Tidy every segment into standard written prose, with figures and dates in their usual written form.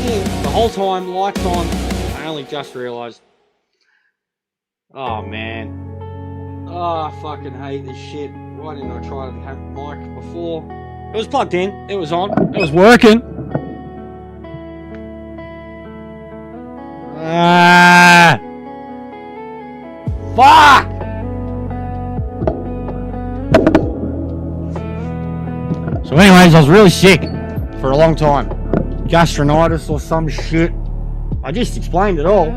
shit. The whole time, lights on. I only just realised. Oh, man. Oh, I fucking hate this shit. Why didn't I try to have the mic before? It was plugged in. It was on. It was working. Ah! Fuck! So anyways, I was really sick for a long time. Gastronitis or some shit. I just explained it all.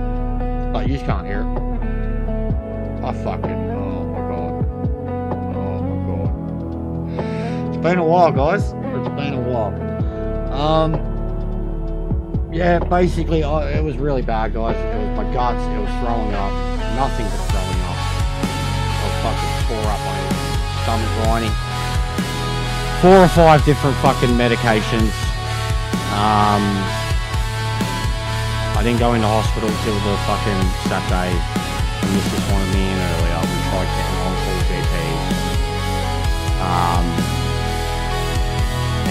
But you just can't hear it. I fucking... Oh my god. Oh my god. It's been a while, guys. It's been a while. Yeah, basically, it was really bad, guys. It was my guts. It was throwing up. Nothing but throwing up. I was fucking tore up. My stomach lining. 4 or 5 different fucking medications. I didn't go into hospital till the fucking Saturday. The missus wanted me in earlier. We tried getting on call GPs.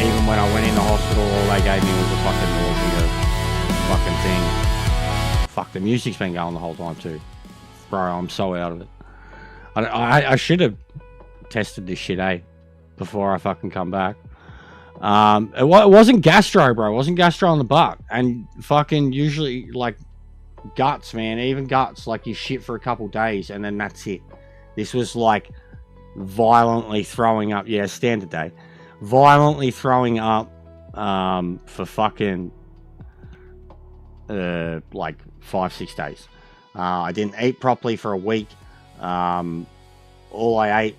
Even when I went into hospital, all they gave me was a fucking nausea fucking thing. Fuck, the music's been going the whole time too. Bro, I'm so out of it. I should have tested this shit, before I fucking come back. It wasn't gastro, bro. It wasn't gastro on the butt. And fucking usually, like, guts, man. Even guts, like, you shit for a couple days and then that's it. This was, like, violently throwing up. Yeah, standard day. Violently throwing up for fucking, like, 5-6 days. I didn't eat properly for a week. All I ate,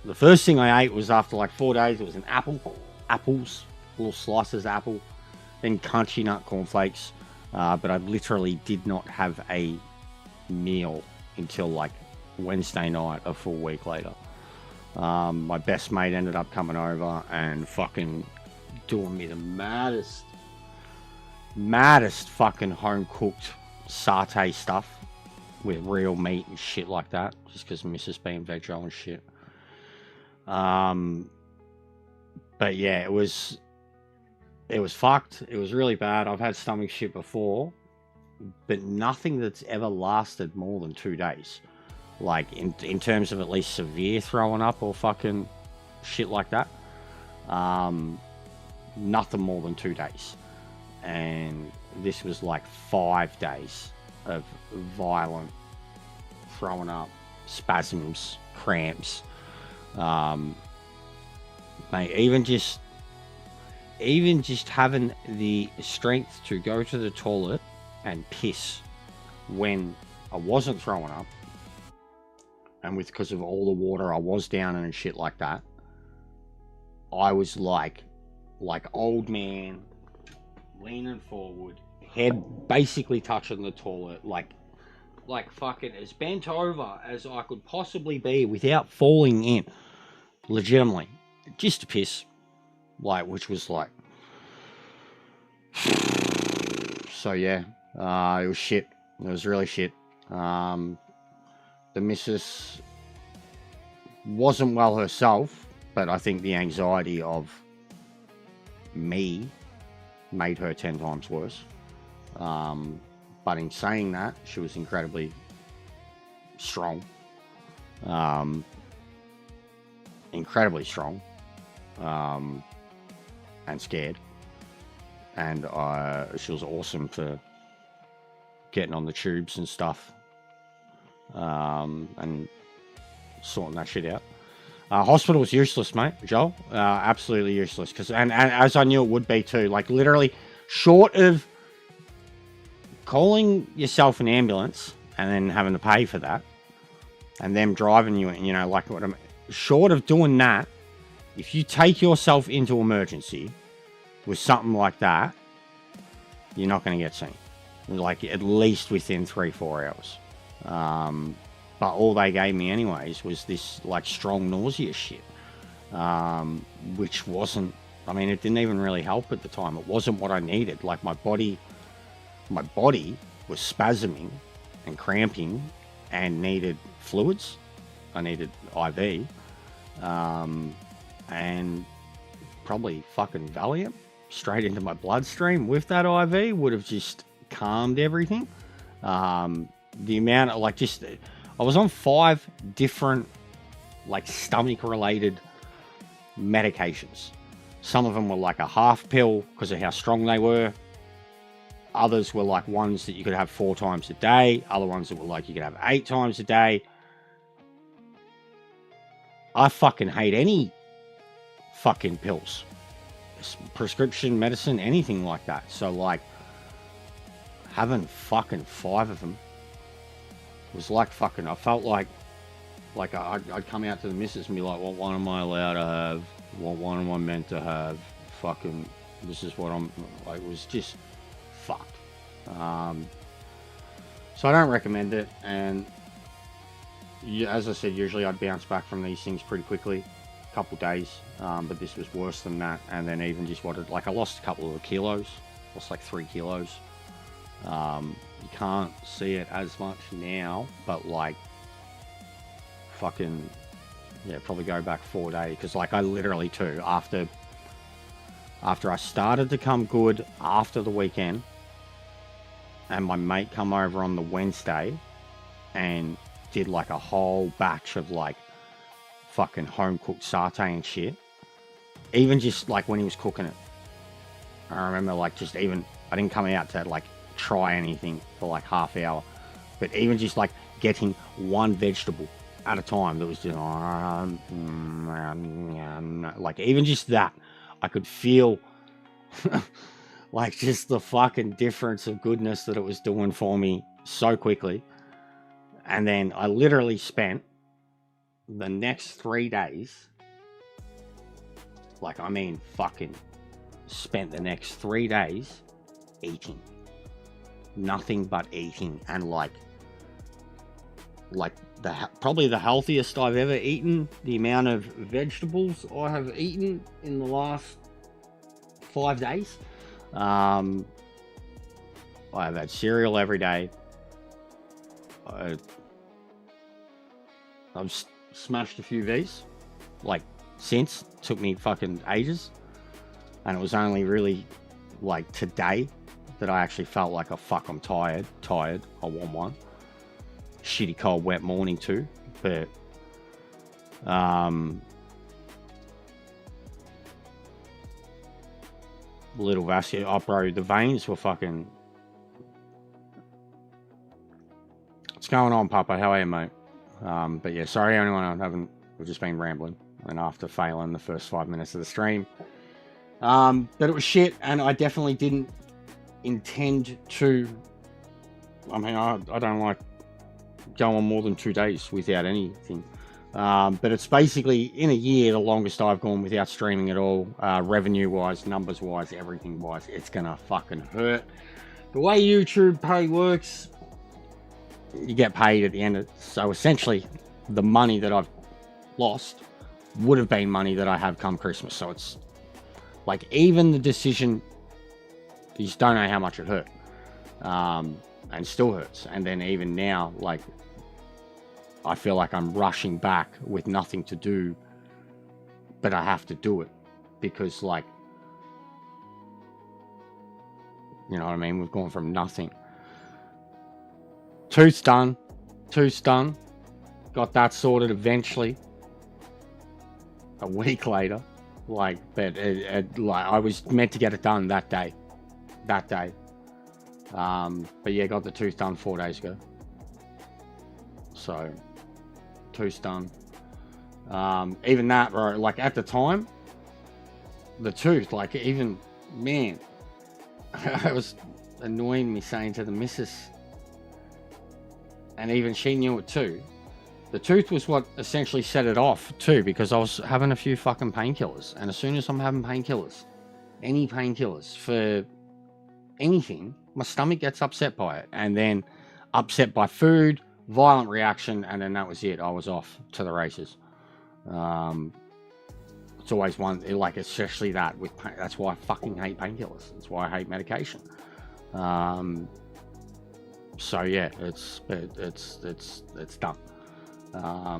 the first thing I ate was after, like, 4 days, it was an apple. Apples, little slices of apple, then crunchy nut cornflakes, but I literally did not have a meal until like Wednesday night, a full week later. My best mate ended up coming over and fucking doing me the maddest fucking home cooked satay stuff with real meat and shit like that, just because Mrs. being veggie and shit. But yeah, it was fucked. It was really bad. I've had stomach shit before, but nothing that's ever lasted more than 2 days. Like in terms of at least severe throwing up or fucking shit like that. Nothing more than 2 days. And this was like 5 days of violent throwing up, spasms, cramps. Mate, even just having the strength to go to the toilet and piss when I wasn't throwing up, and because of all the water I was down in and shit like that, I was like old man, leaning forward, head basically touching the toilet, like fucking as bent over as I could possibly be without falling in, legitimately. Just to piss, like, which was like, so yeah, it was shit. It was really shit. The missus wasn't well herself, but I think the anxiety of me made her 10 times worse. But in saying that, she was incredibly strong. Incredibly strong. And scared, and she was awesome for getting on the tubes and stuff, and sorting that shit out. Hospital was useless, mate, Joel. Absolutely useless, because and as I knew it would be too. Like, literally, short of calling yourself an ambulance and then having to pay for that, and them driving you, you know, like what I'm. Short of doing that, if you take yourself into emergency with something like that, you're not going to get seen. Like, at least within 3-4 hours. But all they gave me anyways was this, like, strong nausea shit. Which wasn't, I mean, it didn't even really help at the time. It wasn't what I needed. Like, my body was spasming and cramping and needed fluids. I needed IV. And probably fucking Valium. straight into my bloodstream with that IV would have just calmed everything. The amount of I was on 5 different stomach related medications. Some of them were like a half pill because of how strong they were. Others were like ones that you could have 4 times a day. Other ones that were like you could have 8 times a day. I fucking hate any fucking pills, prescription medicine, anything like that. So having fucking 5 of them was fucking, I felt like I'd come out to the missus and be like, what one am I allowed to have? What one am I meant to have? Fucking, this is what I'm, it was just fucked. So I don't recommend it. And as I said, usually I'd bounce back from these things pretty quickly, a couple days. But this was worse than that. And then even just I lost a couple of kilos, lost 3 kilos. You can't see it as much now, but fucking, yeah, probably go back 4 days. Because I literally too, after I started to come good after the weekend, and my mate come over on the Wednesday and did a whole batch of fucking home cooked satay and shit. Even just when he was cooking it, I remember just even, I didn't come out to try anything for half hour, but even just getting one vegetable at a time that was just even just that, I could feel just the fucking difference of goodness that it was doing for me so quickly. And then I literally spent the next 3 days, fucking spent the next 3 days eating. Nothing but eating. And probably the healthiest I've ever eaten. The amount of vegetables I have eaten in the last 5 days. I've had cereal every day. I've smashed a few V's, since. Took me fucking ages. And it was only really, today that I actually felt I'm tired. I want one. Shitty cold wet morning too. But, little vascular, oh bro, the veins were fucking... What's going on, Papa? How are you, mate? But yeah, sorry anyone, we've just been rambling, and after failing the first 5 minutes of the stream. But it was shit, and I definitely didn't intend to... I don't like going more than 2 days without anything. But it's basically, in a year, the longest I've gone without streaming at all, revenue-wise, numbers-wise, everything-wise. It's gonna fucking hurt. The way YouTube pay works, you get paid at the end of... So essentially, the money that I've lost would have been money that I have come Christmas. So it's even the decision, you just don't know how much it hurt. And still hurts. And then even now, I feel like I'm rushing back with nothing to do, but I have to do it because, you know what I mean? We've gone from nothing. Tooth's done. Got that sorted eventually. A week later. But I was meant to get it done that day. But yeah, got the tooth done 4 days ago. So, tooth's done. Even that, bro, at the time, the tooth, even, man, it was annoying me saying to the missus, and even she knew it too. The tooth was what essentially set it off too, because I was having a few fucking painkillers. And as soon as I'm having painkillers, any painkillers for anything, my stomach gets upset by it. And then upset by food, violent reaction, and then that was it. I was off to the races. It's always one, especially that with pain. That's why I fucking hate painkillers. That's why I hate medication. So yeah, it's done. I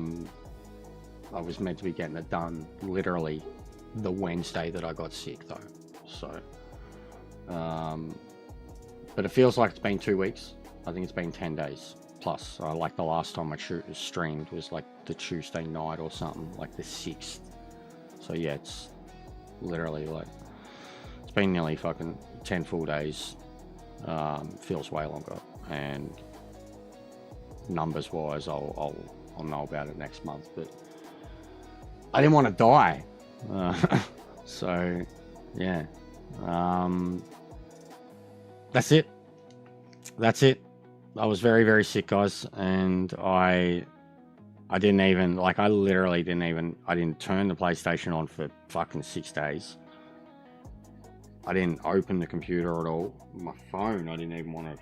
was meant to be getting it done literally the Wednesday that I got sick though. So But it feels like it's been 2 weeks. I think it's been 10 days plus. Like the last time I streamed was like the Tuesday night or something, like the 6th. So yeah, it's literally like, it's been nearly fucking 10 full days. Feels way longer. And numbers wise, I'll know about it next month. But I didn't want to die. So yeah. That's it. I was very, very sick, guys, and I didn't even, like, I literally didn't turn the PlayStation on for fucking 6 days. I didn't open the computer at all. My phone, I didn't even want to,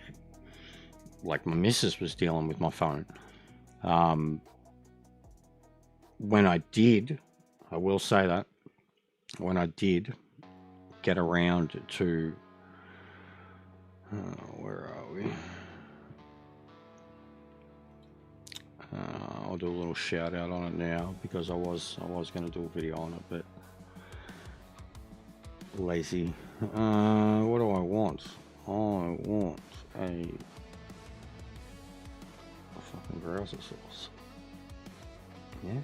like, my missus was dealing with my phone. When I did, I will say that, when I did get around to, where are we? I'll do a little shout out on it now because I was going to do a video on it, but lazy. What do I want? I want a fucking browser source. Yeah.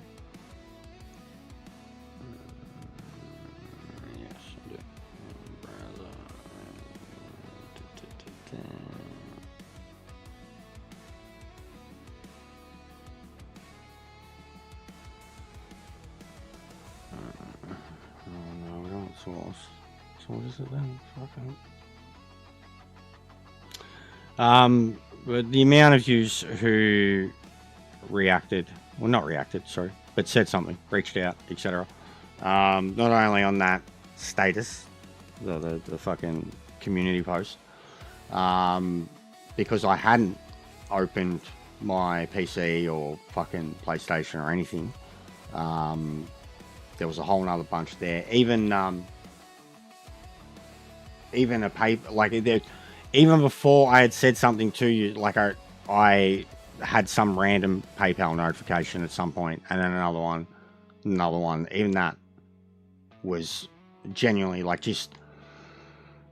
Yes, I do. Browser. Oh no, we don't source. So what is it then? Fucking. But the amount of views who reacted, well, not reacted, sorry, but said something, reached out, etc. Not only on that status, the fucking community post, because I hadn't opened my PC or fucking PlayStation or anything. There was a whole nother bunch there. Even a paper, like, even before I had said something to you, like I had some random PayPal notification at some point, and then another one. Even that was genuinely, like, just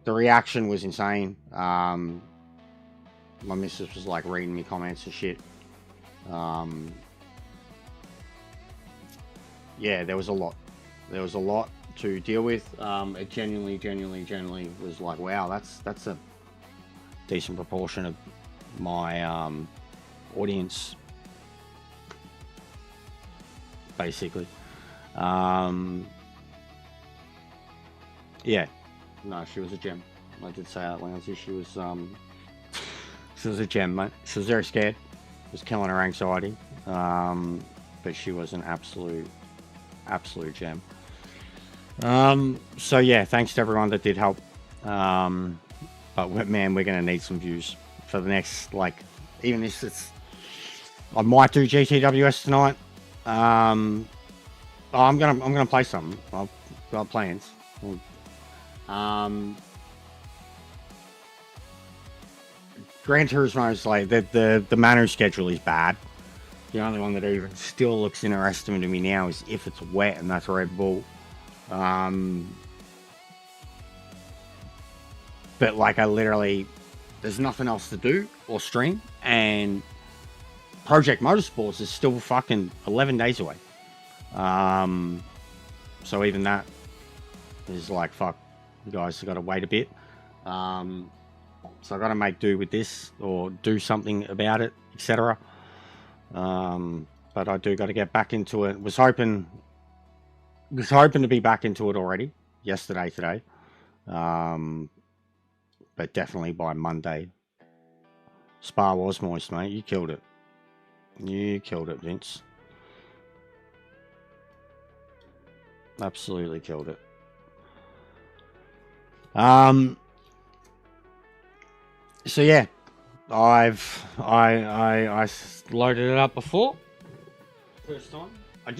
the reaction was insane. My missus was like reading me comments and shit. Yeah, there was a lot to deal with. It genuinely was like, wow, that's a decent proportion of my audience, basically. Yeah, no, she was a gem. I did say that, Lindsay. She was a gem, mate. She was very scared. It was killing her anxiety. But she was an absolute gem. So yeah, thanks to everyone that did help. But man, we're gonna need some views for the next, like, even if it's, I might do GTWS tonight. I'm gonna play something. I've got plans. Gran Turismo is like, the Manu schedule is bad. The only one that even still looks interesting to me now is if it's wet, and that's Red Bull. But like, I literally, there's nothing else to do or stream, and Project Motorsports is still fucking 11 days away. So even that is like, fuck, you guys have got to wait a bit. So I got to make do with this or do something about it, etc. But I do got to get back into it. Was hoping to be back into it already yesterday, today. But definitely by Monday. Spa was moist, mate. You killed it. You killed it, Vince. Absolutely killed it. So yeah, I loaded it up before. First time.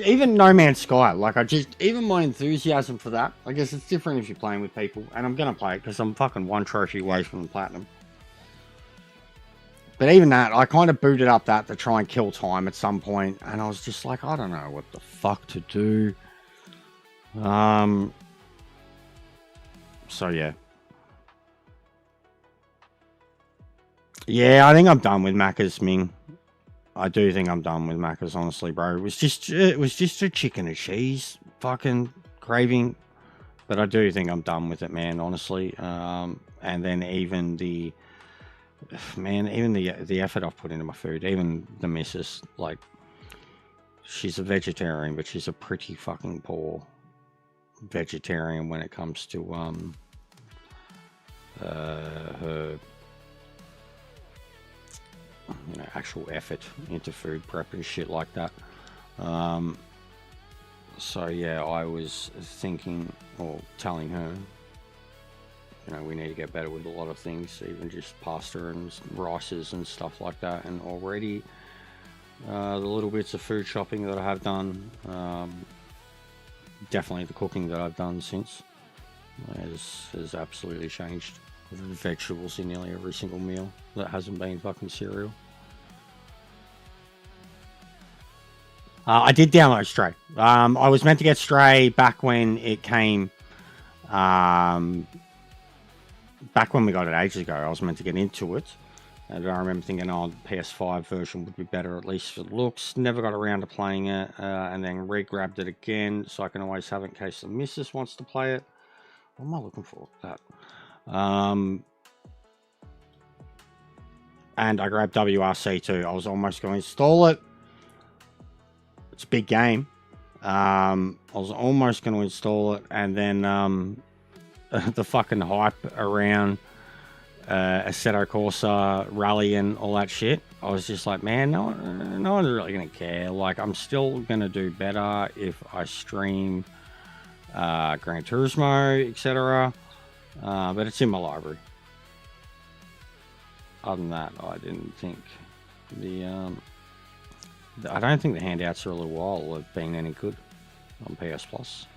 Even No Man's Sky, like, even my enthusiasm for that, I guess it's different if you're playing with people, and I'm gonna play it because I'm fucking one trophy away from the platinum. But even that, I kind of booted up that to try and kill time at some point, and I was just like, I don't know what the fuck to do. So yeah, Yeah, I think I'm done with Macca's, Ming. I do think I'm done with Macca's, honestly, bro. It was just a chicken and cheese fucking craving, but I do think I'm done with it, man. Honestly, and then even the effort I've put into my food, even the missus, like, she's a vegetarian, but she's a pretty fucking poor vegetarian when it comes to her actual effort into food prep and shit like that. So yeah, I was thinking or telling her, we need to get better with a lot of things, even just pasta and rices and stuff like that. And already the little bits of food shopping that I have done, definitely the cooking that I've done since has absolutely changed. Vegetables in nearly every single meal that hasn't been fucking cereal. I did download Stray. I was meant to get Stray back when it came. Back when we got it ages ago, I was meant to get into it. And I remember thinking, the PS5 version would be better, at least for looks. Never got around to playing it, and then re-grabbed it again, so I can always have it in case the missus wants to play it. What am I looking for? That. And I grabbed WRC too. I was almost going to install it. It's a big game. I was almost going to install it, and then the fucking hype around Assetto Corsa Rally and all that shit. I was just like, man, no one's really going to care. Like, I'm still going to do better if I stream Gran Turismo, etc. But it's in my library. Other than that, I didn't think I don't think the handouts for a little while have been any good on PS Plus.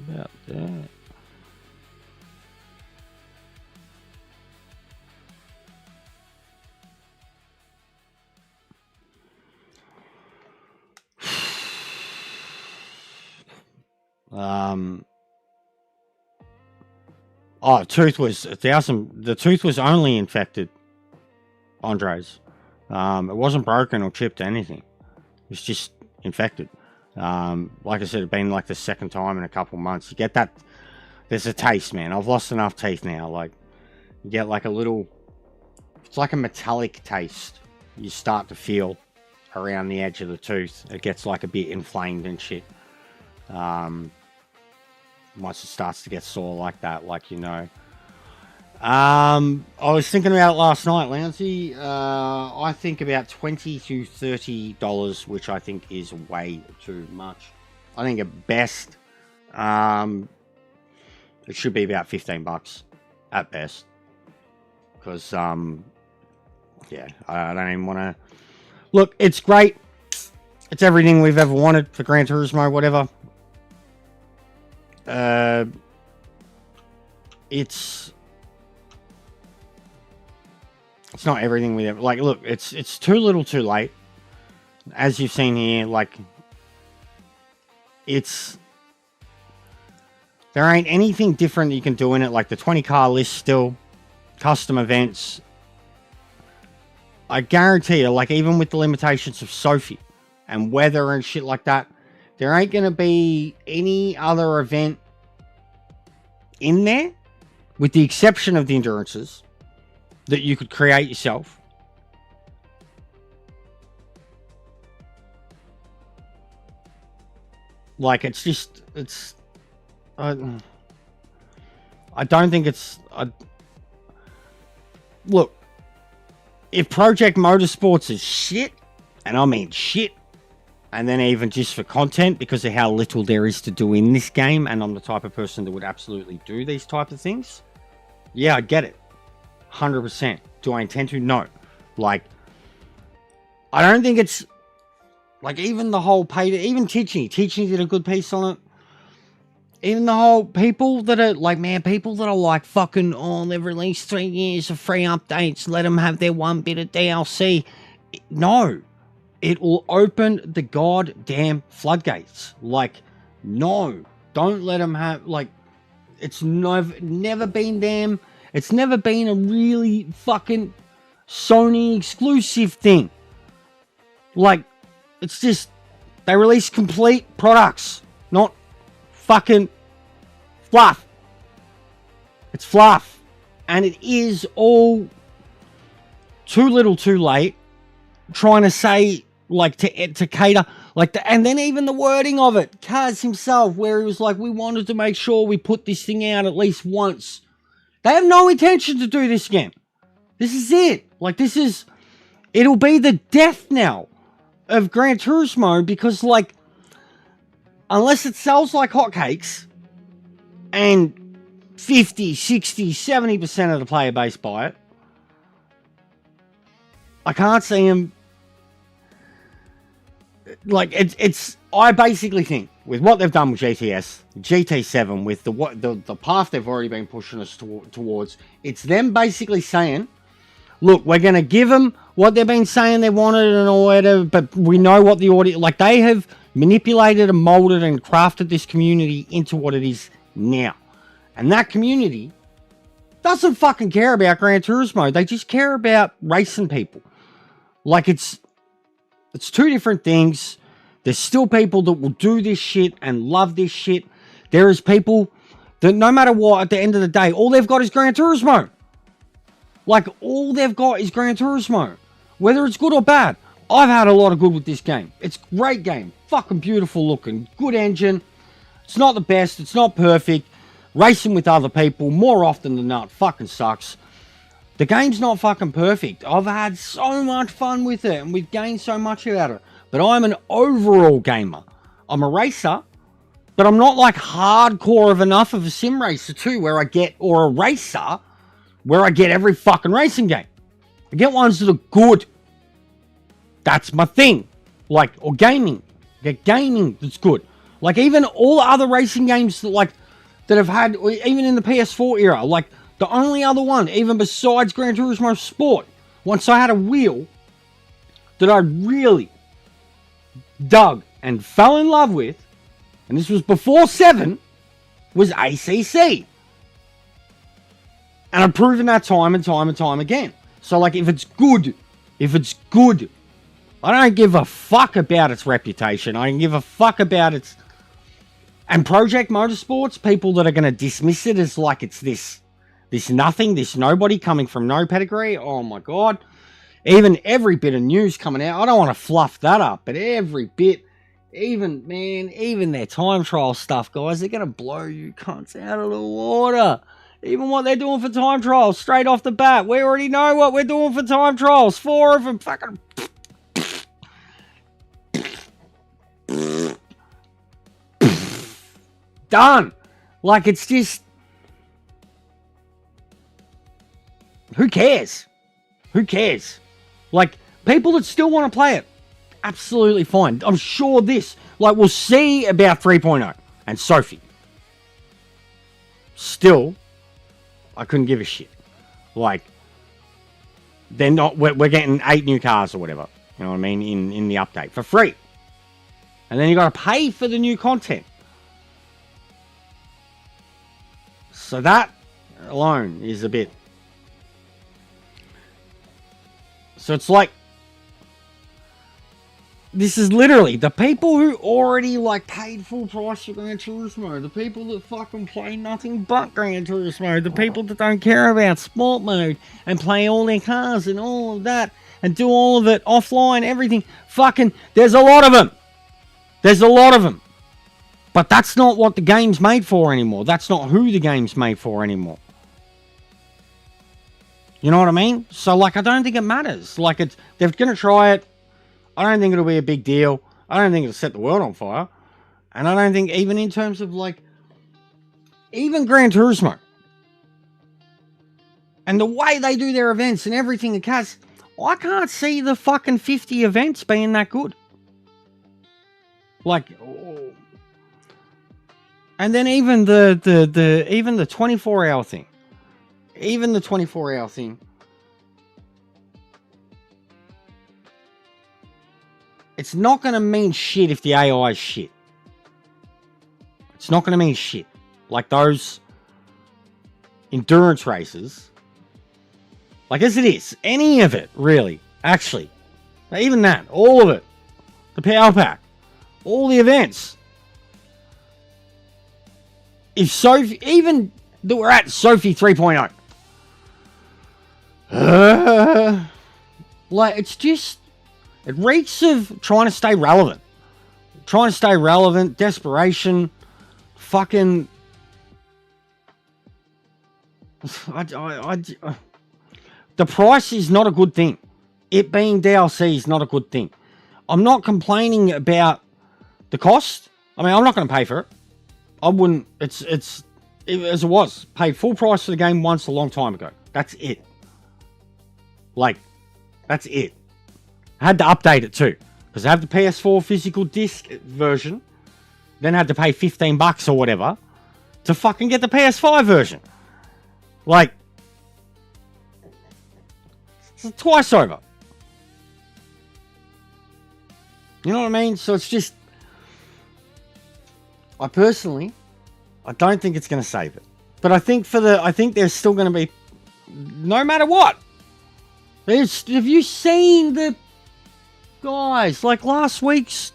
About that. Tooth was 1,000. The tooth was only infected, Andres. It wasn't broken or chipped or anything. It was just infected. Like I said, it's been like the second time in a couple months. You get that. There's a taste, man. I've lost enough teeth now. Like, you get like a little. It's like a metallic taste. You start to feel around the edge of the tooth. It gets like a bit inflamed and shit. Once it starts to get sore like that, I was thinking about it last night, Lancey. I think about $20 to $30, which I think is way too much. I think at best, it should be about $15 at best. Because, yeah, I don't even want to. Look, it's great. It's everything we've ever wanted for Gran Turismo, whatever. It's not everything we ever like. Look, it's too little, too late. As you've seen here, like, there ain't anything different that you can do in it. Like the 20 car list still, custom events. I guarantee you, like, even with the limitations of Sophie and weather and shit like that, there ain't going to be any other event in there, with the exception of the endurances, that you could create yourself. Like, it's just, I don't think it's, look, if Project Motorsports is shit, and I mean shit, and then even just for content, because of how little there is to do in this game, and I'm the type of person that would absolutely do these type of things, yeah, I get it. 100%. Do I intend to? No. Like, I don't think it's, like, even the whole even Tichy did a good piece on it. Even the whole people that are like, man, people that are like fucking, they've released 3 years of free updates, let them have their one bit of DLC. No. It will open the goddamn floodgates. Like, no. Don't let them have, like, It's never been them. It's never been a really fucking Sony exclusive thing. Like, it's just, they release complete products, not fucking fluff. It's fluff. And it is all too little too late, trying to say, like, to cater, like, and then even the wording of it, Kaz himself, where he was like, we wanted to make sure we put this thing out at least once. They have no intention to do this again. This is it. Like, it'll be the death knell of Gran Turismo, because, like, unless it sells like hotcakes and 50, 60, 70% of the player base buy it, I can't see him. Like, I basically think with what they've done with GTS, GT7, with the path they've already been pushing us towards, it's them basically saying, look, we're going to give them what they've been saying they wanted and all whatever, but we know what the audience, like, they have manipulated and molded and crafted this community into what it is now. And that community doesn't fucking care about Gran Turismo. They just care about racing people. Like, it's two different things. There's still people that will do this shit and love this shit. There is people that no matter what, at the end of the day, all they've got is Gran Turismo. Like, all they've got is Gran Turismo. Whether it's good or bad. I've had a lot of good with this game. It's a great game. Fucking beautiful looking. Good engine. It's not the best. It's not perfect. Racing with other people more often than not fucking sucks. The game's not fucking perfect. I've had so much fun with it, and we've gained so much out of it. But I'm an overall gamer. I'm a racer, but I'm not like hardcore of enough of a sim racer too, where I get, or a racer, where I get every fucking racing game. I get ones that are good. That's my thing. Like, or gaming. I get gaming that's good. Like, even all other racing games that have had, even in the PS4 era, like, the only other one, even besides Gran Turismo Sport, once I had a wheel that I really dug and fell in love with, and this was before 7, was ACC. And I've proven that time and time and time again. So, like, if it's good, I don't give a fuck about its reputation. I don't give a fuck about its... And Project Motorsports, people that are going to dismiss it as like it's this nothing, this nobody coming from no pedigree. Oh my God. Even every bit of news coming out, I don't want to fluff that up, but every bit, even their time trial stuff, guys, they're going to blow you cunts out of the water. Even what they're doing for time trials, straight off the bat. We already know what we're doing for time trials. 4 of them fucking... Done. Like, it's just... Who cares? Who cares? Like, people that still want to play it, absolutely fine. I'm sure this, like, we'll see about 3.0 and Sophie. Still, I couldn't give a shit. Like, they're not, we're getting 8 new cars or whatever, you know what I mean, in the update for free. And then you got to pay for the new content. So that alone is a bit... So it's like, this is literally the people who already like paid full price for Gran Turismo, the people that fucking play nothing but Gran Turismo, the people that don't care about sport mode and play all their cars and all of that and do all of it offline, everything. Fucking, there's a lot of them. There's a lot of them. But that's not what the game's made for anymore. That's not who the game's made for anymore. You know what I mean? So, like, I don't think it matters. Like, they're going to try it. I don't think it'll be a big deal. I don't think it'll set the world on fire. And I don't think, even in terms of, like, even Gran Turismo. And the way they do their events and everything, I can't see the fucking 50 events being that good. Like, and then even the 24-hour thing. Even the 24-hour thing. It's not going to mean shit if the AI is shit. It's not going to mean shit. Like those endurance races, like as it is, any of it, really, actually, even that, all of it, the Power Pack, all the events. If Sophie, even that we're at Sophie 3.0, like it's just, it reeks of trying to stay relevant. Desperation, fucking. The price is not a good thing. It being DLC is not a good thing. I'm not complaining about the cost. I mean, I'm not going to pay for it. I wouldn't. It's as it was. Paid full price for the game once a long time ago. That's it. Like, that's it. I had to update it too. Because I have the PS4 physical disc version. Then I had to pay $15 or whatever to fucking get the PS5 version. Like, it's twice over. You know what I mean? So it's just, I don't think it's going to save it. But I think there's still going to be, no matter what. Have you seen the guys, like last week's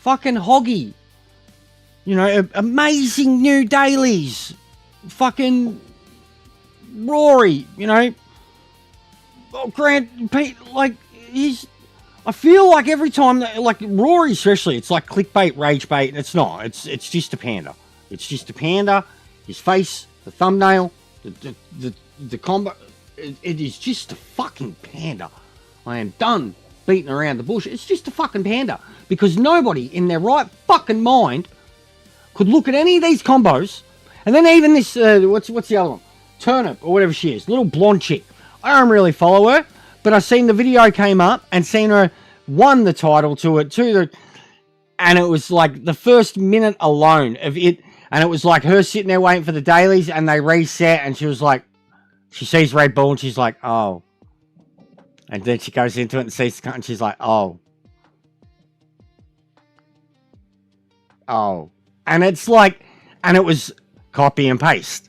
fucking Hoggy? You know, amazing new dailies. Fucking Rory, you know. Grant, Pete, like, I feel like every time, like Rory especially, it's like clickbait, rage bait, and it's not. It's just a panda. It's just a panda. His face, the thumbnail, the combo. It is just a fucking panda. I am done beating around the bush. It's just a fucking panda. Because nobody in their right fucking mind could look at any of these combos. And then even this, what's the other one? Turnip, or whatever she is. Little blonde chick. I don't really follow her. But I seen the video came up and seen her won the title to it too. And it was like the first minute alone of it. And it was like her sitting there waiting for the dailies and they reset. And she was like, she sees Red Bull and she's like, oh. And then she goes into it and sees the cut and she's like, oh. Oh. And it's like, and it was copy and paste.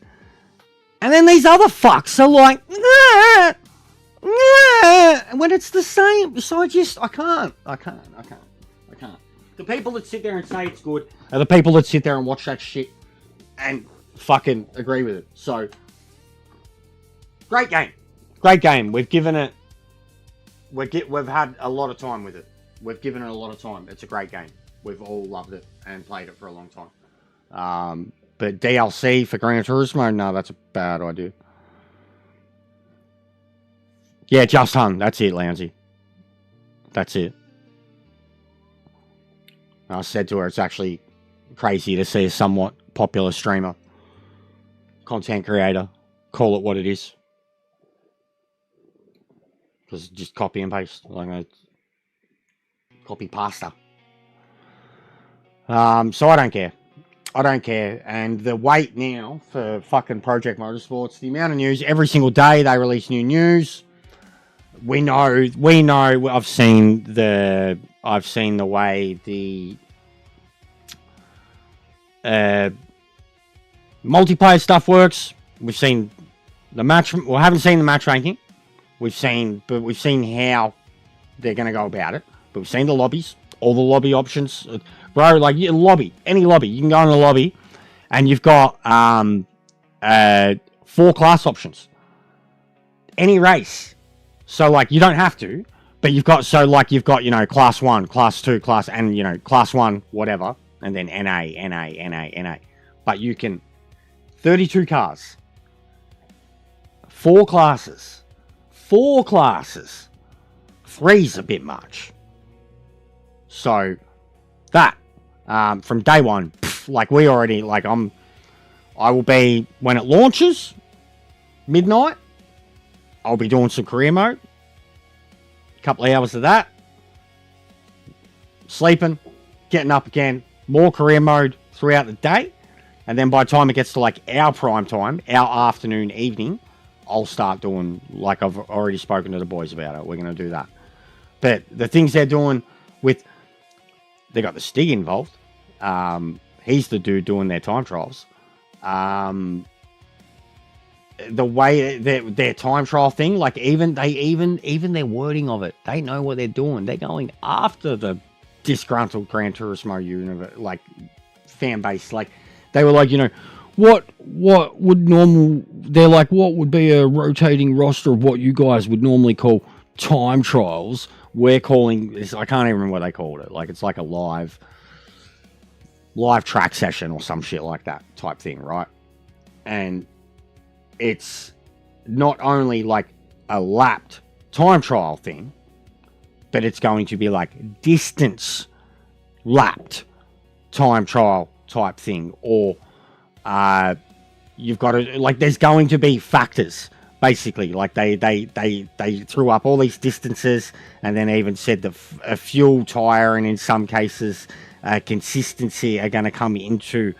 And then these other fucks are like, nah, nah, when it's the same. So I can't. The people that sit there and say it's good are the people that sit there and watch that shit and fucking agree with it. So, great game. We've given it, we've had a lot of time with it. We've given it a lot of time. It's a great game. We've all loved it and played it for a long time. But DLC for Gran Turismo, no, that's a bad idea. Yeah, Just Hung. That's it, Lounsey. That's it. I said to her, it's actually crazy to see a somewhat popular streamer, content creator, call it what it is. Because just copy and paste. Like a copy pasta. So I don't care. And the wait now for fucking Project Motorsports, the amount of news, every single day they release new news. We know, I've seen the way the multiplayer stuff works. We've seen the match, we haven't seen the match ranking. We've seen how they're going to go about it. But we've seen the lobbies, all the lobby options. Bro, like, lobby, any lobby. You can go in the lobby and you've got 4 class options. Any race. So, like, you don't have to, but you've got, you know, class 1, class 2, class 1, whatever, and then NA. But you can, 32 cars, 4 classes. 3's a bit much. So, that, from day one, like, we already, like, I will be, when it launches, midnight, I'll be doing some career mode. A couple of hours of that. Sleeping. Getting up again. More career mode throughout the day. And then by the time it gets to like our prime time, our afternoon, evening, I'll start doing, like I've already spoken to the boys about it. We're going to do that. But the things they're doing with, they got the Stig involved. He's the dude doing their time trials. the way their time trial thing, like even their wording of it, they know what they're doing. They're going after the disgruntled Gran Turismo universe, like fan base. Like they were like, what would normal? They're like, what would be a rotating roster of what you guys would normally call time trials? We're calling this. I can't even remember what they called it. Like it's like a live track session or some shit like that type thing, right? And it's not only like a lapped time trial thing, but it's going to be like distance lapped time trial type thing, or you've got to, like, there's going to be factors basically. Like they threw up all these distances, and then even said that a fuel tire and in some cases consistency are going to come into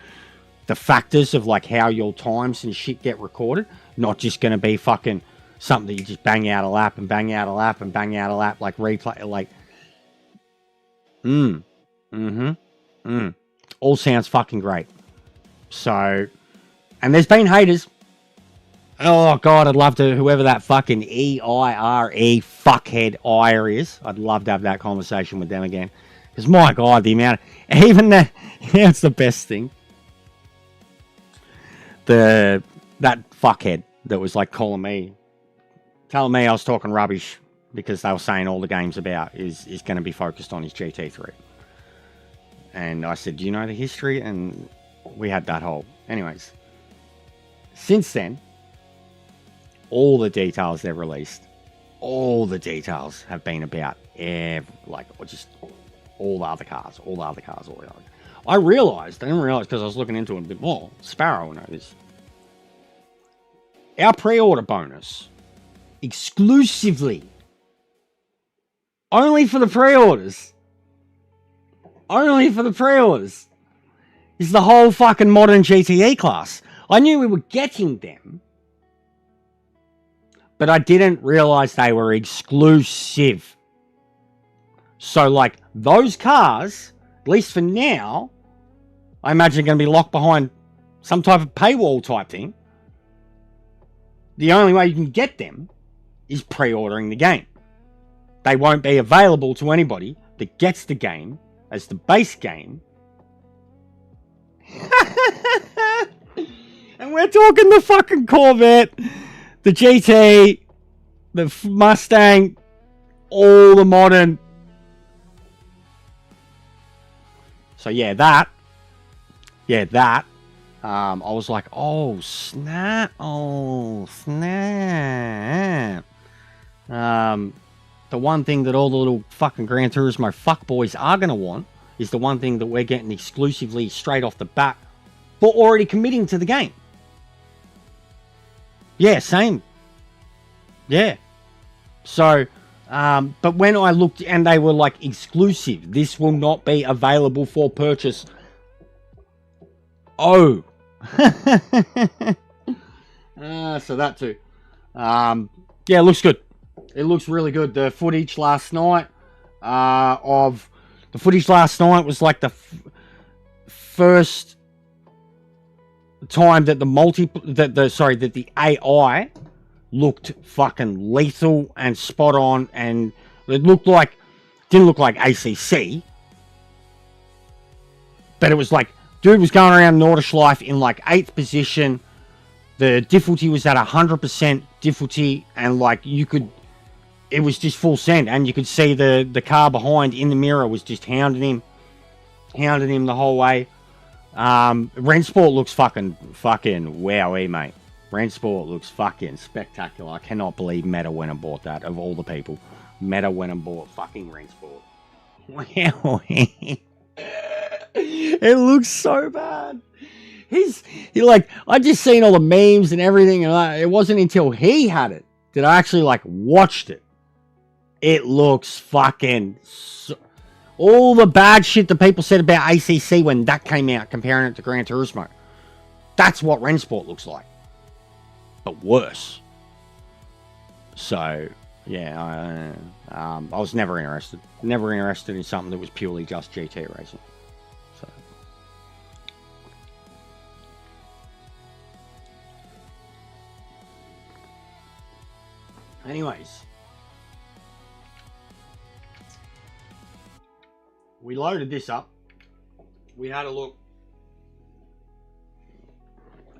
the factors of like how your times and shit get recorded. Not just going to be fucking something that you just bang out a lap and bang out a lap and bang out a lap, like replay, like all sounds fucking great. So, and there's been haters. Oh god, I'd love to, whoever that fucking EIRE fuckhead Ire is, I'd love to have that conversation with them again. Because my god, the amount of, even that, it's the best thing. That fuckhead that was like telling me I was talking rubbish because they were saying all the game's about is going to be focused on his GT3. And I said, do you know the history? And we had that whole... Anyways, since then, all the details they've released, all the details have been about just all the other cars. I didn't realize because I was looking into it a bit more. Sparrow will know this. Our pre-order bonus, exclusively, only for the pre-orders, is the whole fucking modern GTE class. I knew we were getting them, but I didn't realize they were exclusive. So, like, those cars, at least for now, I imagine are going to be locked behind some type of paywall type thing. The only way you can get them is pre-ordering the game. They won't be available to anybody that gets the game as the base game. And we're talking the fucking Corvette, the GT, the Mustang, all the modern. So yeah, that. I was like, oh snap. The one thing that all the little fucking Gran Turismo fuckboys are going to want is the one thing that we're getting exclusively straight off the bat for already committing to the game. Yeah, same. Yeah. So, but when I looked and they were like exclusive, this will not be available for purchase. Oh. So that too. Yeah, it looks good. It looks really good. The footage last night was like the first time that the AI looked fucking lethal and spot on, and it didn't look like ACC, but it was like dude was going around Nordschleife in like 8th position. The difficulty was at 100% difficulty, and like it was just full send, and you could see the car behind in the mirror was just hounding him the whole way. Rennsport looks fucking wowie, mate. Rennsport looks fucking spectacular. I cannot believe Meta went and bought that, of all the people. Meta went and bought fucking Rennsport. Wow. It looks so bad. I just seen all the memes and everything, and it wasn't until he had it that I actually like watched it. It looks fucking all the bad shit that people said about ACC when that came out, comparing it to Gran Turismo. That's what Rennsport looks like, but worse. So yeah, I was never interested in something that was purely just GT racing. So Anyways, we loaded this up. We had a look.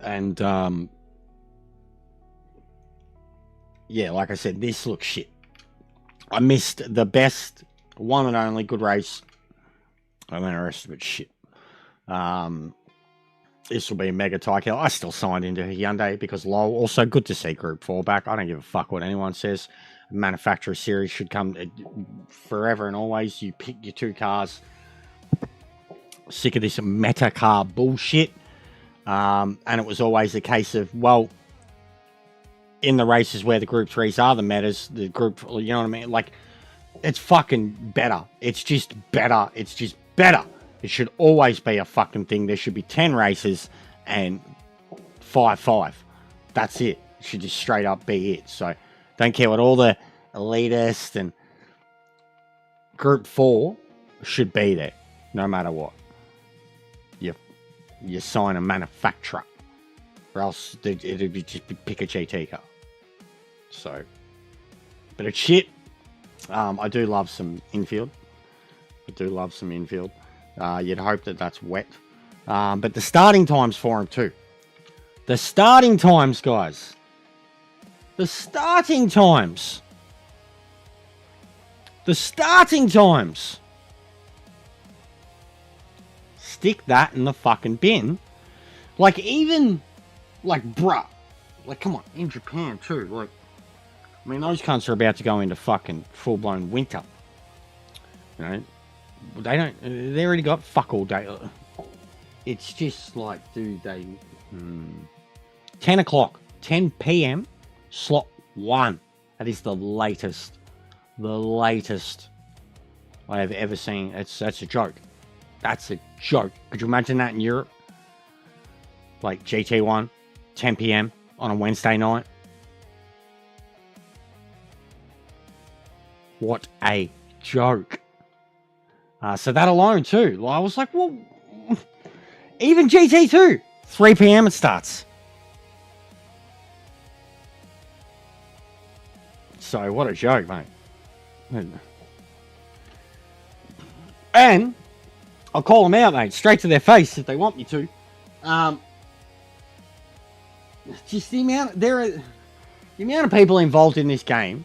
And, yeah, like I said, this looks shit. I missed the best, one and only good race. And then the rest of it's shit. This will be a mega Tykel. I still signed into Hyundai because LOL. Also, good to see Group 4 back. I don't give a fuck what anyone says. Manufacturer series should come forever and always. You pick your two cars. Sick of this meta car bullshit. And it was always a case of, well, in the races where the Group 3s are the metas, the Group, you know what I mean? Like, it's fucking better. It's just better. It's just better. It should always be a fucking thing. There should be 10 races and 5-5. That's it. It should just straight up be it. So, don't care what all the elitist and Group 4 should be there, no matter what. You sign a manufacturer, or else it'd be just pick a GT car. So, but it's shit. I do love some infield. You'd hope that that's wet. But the starting times for them too. The starting times, guys. The starting times. Stick that in the fucking bin. Like, even, like, bruh. Like, come on, in Japan too. Like, I mean, those cunts are about to go into fucking full-blown winter. You know? They already got fuck all day. It's just like, dude, 10 o'clock, 10 p.m, slot 1. That is the latest I have ever seen. That's a joke. That's a joke. Could you imagine that in Europe? Like GT1, 10 p.m. on a Wednesday night. What a joke. So that alone too. I was like, well, even GT2, 3 p.m. it starts. So what a joke, mate. And I'll call them out, mate, straight to their face if they want me to. Just the amount of people involved in this game.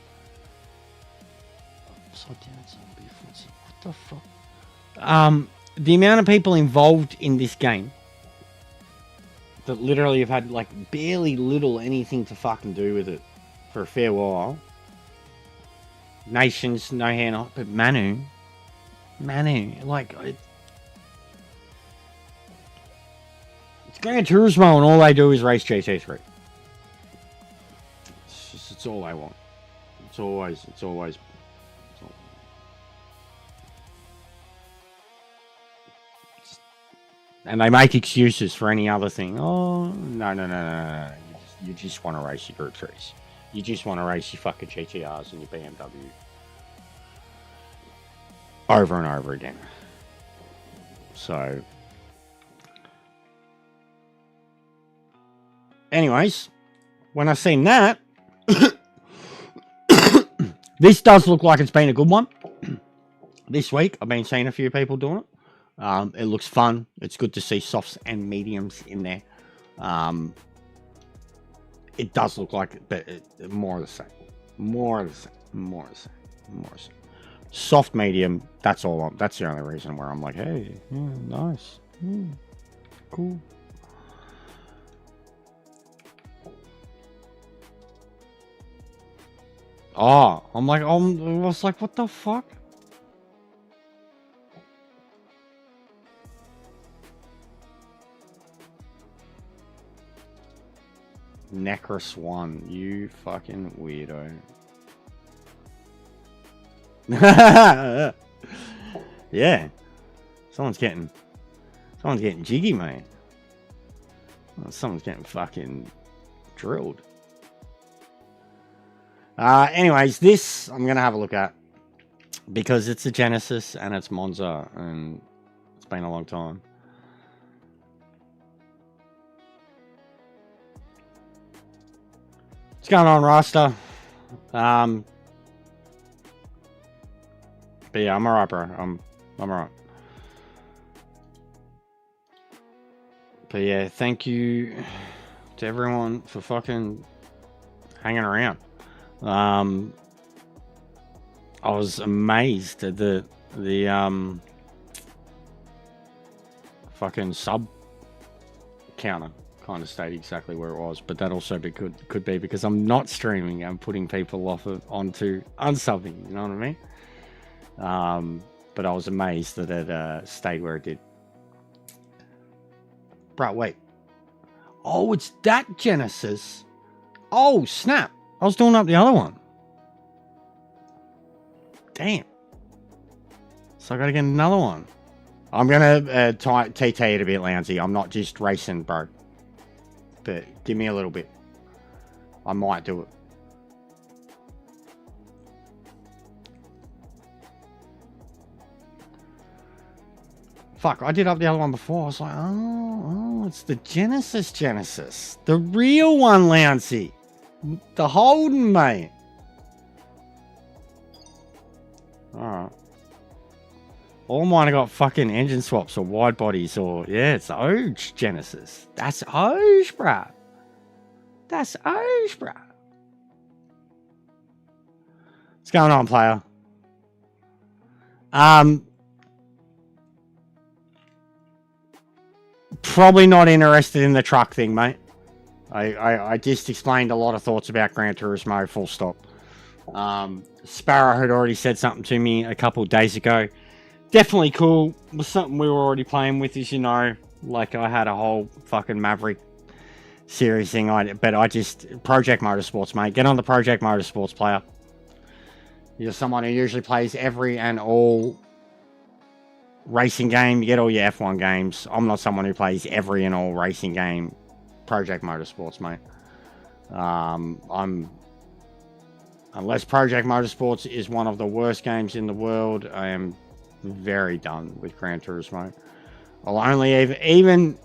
Upside down, what the fuck? The amount of people involved in this game that literally have had like barely little anything to fucking do with it for a fair while. Nations, no hand off, but Manu, like, it's Gran Turismo and all they do is race GT3. It's all they want. It's always. And they make excuses for any other thing. Oh, no. You just want to race your Group 3s. You just want to race your fucking GTRs and your BMW. Over and over again. So. Anyways, when I seen that, this does look like it's been a good one. This week, I've been seeing a few people doing it. It looks fun. It's good to see softs and mediums in there. It does look like it, but more of the same. More of the same. Soft medium, that's all. That's the only reason where I'm like, hey, yeah, nice. Cool. Oh, I was like, what the fuck? Necros 1, you fucking weirdo. Yeah. Someone's getting jiggy, mate. Someone's getting fucking drilled. Anyways, this I'm gonna have a look at because it's a Genesis and it's Monza and it's been a long time. What's going on, Rasta? But yeah, I'm alright, bro. I'm alright. But yeah, thank you to everyone for fucking hanging around. I was amazed at the fucking sub counter kind of stayed exactly where it was, but that also could be because I'm not streaming. I'm putting people off onto unsubbing. You know what I mean? But I was amazed that it stayed where it did. Bro, wait. Oh, it's that Genesis. Oh, snap. I was doing up the other one. Damn. So I gotta get another one. I'm gonna TT it a bit, Lounsey. I'm not just racing, bro. But give me a little bit. I might do it. Fuck, I did up the other one before. I was like, oh, it's the Genesis. The real one, Lounsey. The Holden, mate. Alright. All mine have got fucking engine swaps or wide bodies or... Yeah, it's the Oge Genesis. That's Oge, bruh. That's Oge, bruh. What's going on, player? Probably not interested in the truck thing, mate. I just explained a lot of thoughts about Gran Turismo, full stop. Sparrow had already said something to me a couple of days ago. Definitely cool. It was something we were already playing with, as you know. Like, I had a whole fucking Maverick series thing. But I just... Project Motorsports, mate. Get on the Project Motorsports, player. You're someone who usually plays every and all racing game. You get all your F1 games. I'm not someone who plays every and all racing game. Project Motorsports, mate. Unless Project Motorsports is one of the worst games in the world, I am very done with Gran Turismo. I'll only even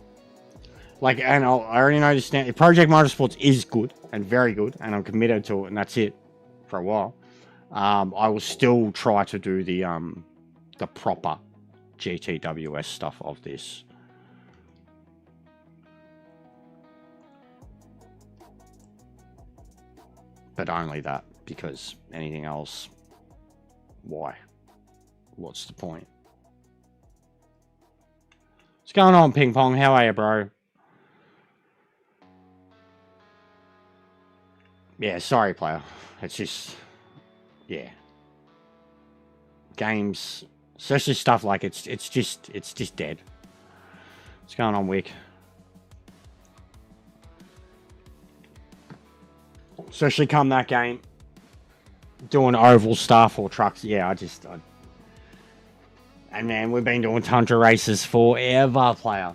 like, and I already understand if Project Motorsports is good and very good, and I'm committed to it, and that's it for a while. I will still try to do the proper GTWS stuff of this. But only that, because anything else, why? What's the point? What's going on, Ping Pong? How are you, bro? Yeah, sorry, player. It's just, yeah. Games, especially stuff like it's just dead. What's going on, Wick? Especially come that game, doing oval stuff or trucks. Yeah, and man, we've been doing Tundra races forever, player.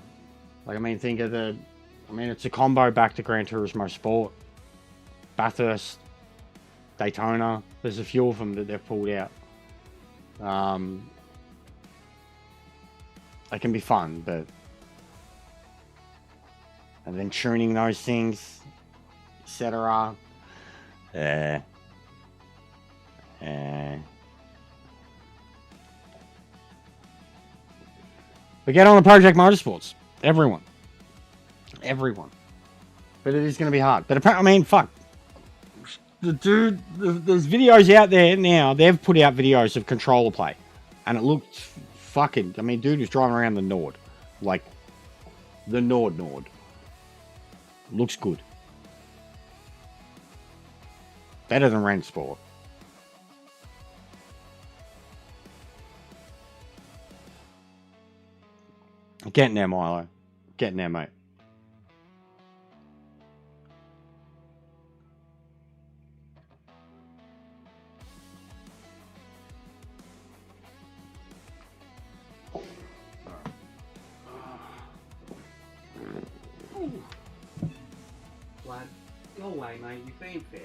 Like, I mean, think of it's a combo back to Gran Turismo Sport. Bathurst, Daytona. There's a few of them that they've pulled out. They can be fun, but... And then tuning those things, etc. But get on the Project Motorsports. Everyone. But it is going to be hard. But apparently, I mean, fuck. The dude, there's videos out there now. They've put out videos of controller play. And it looked fucking... I mean, dude was driving around the Nord. Like, the Nord. Looks good. Better than Rennsport. Getting there, Milo. Getting there, mate. Lad, go away, mate. You've been fed.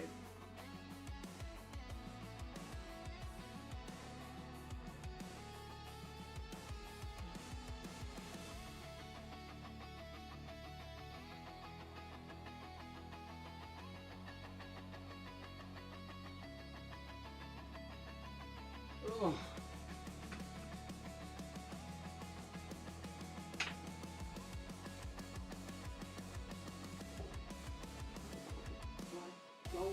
Oh. Go away.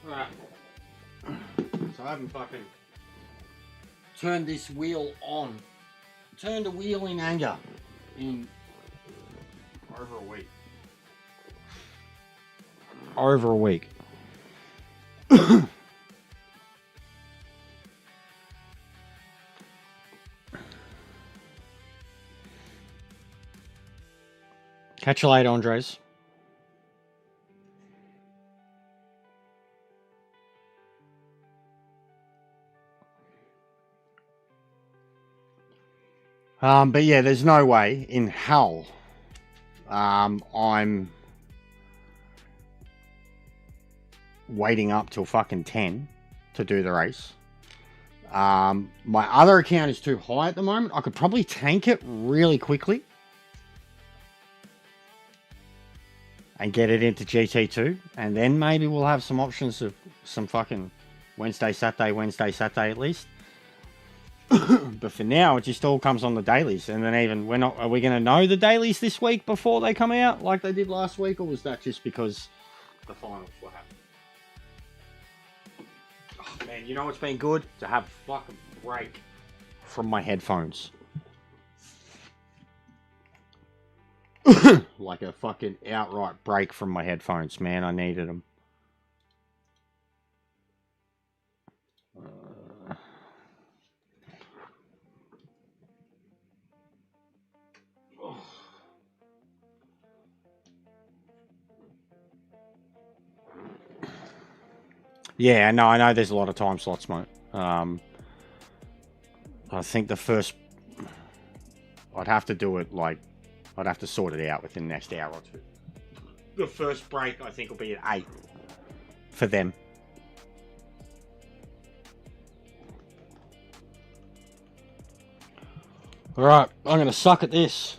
Right. So I haven't fucking turned this wheel on. Turned the wheel in anger in over a week. Over a week. Catch you later, Andres. But yeah, there's no way in hell I'm waiting up till fucking 10 to do the race. My other account is too high at the moment. I could probably tank it really quickly and get it into GT2, and then maybe we'll have some options of some fucking Wednesday, Saturday at least. But for now, it just all comes on the dailies, and then even are we going to know the dailies this week before they come out like they did last week, or was that just because the finals were happening? Oh, man, you know what's been good? To have a fucking break from my headphones. Like a fucking outright break from my headphones, man. I needed them. Yeah, no, I know there's a lot of time slots, mate. I think the first... I'd have to do it, like... I'd have to sort it out within the next hour or two. The first break, I think, will be at 8 for them. Alright, I'm going to suck at this.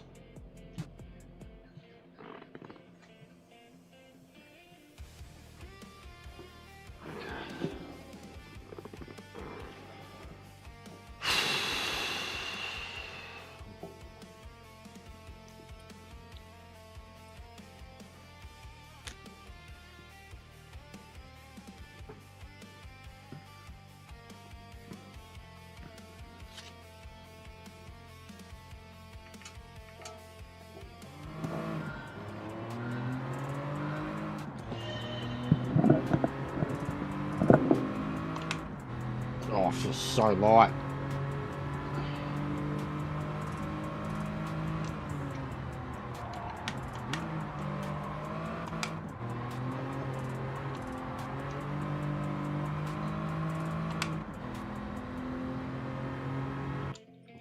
Oh, I feel so light.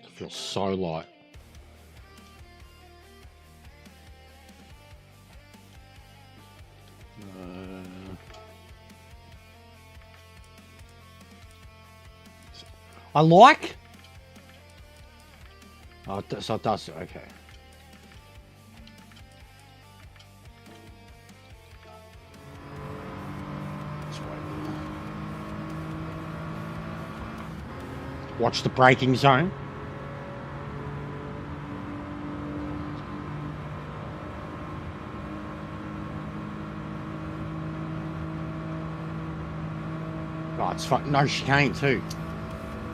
I feel so light. I like. Oh, so it does. Okay. Watch the braking zone. Oh, it's fucking no chicane too.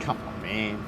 Come on, man.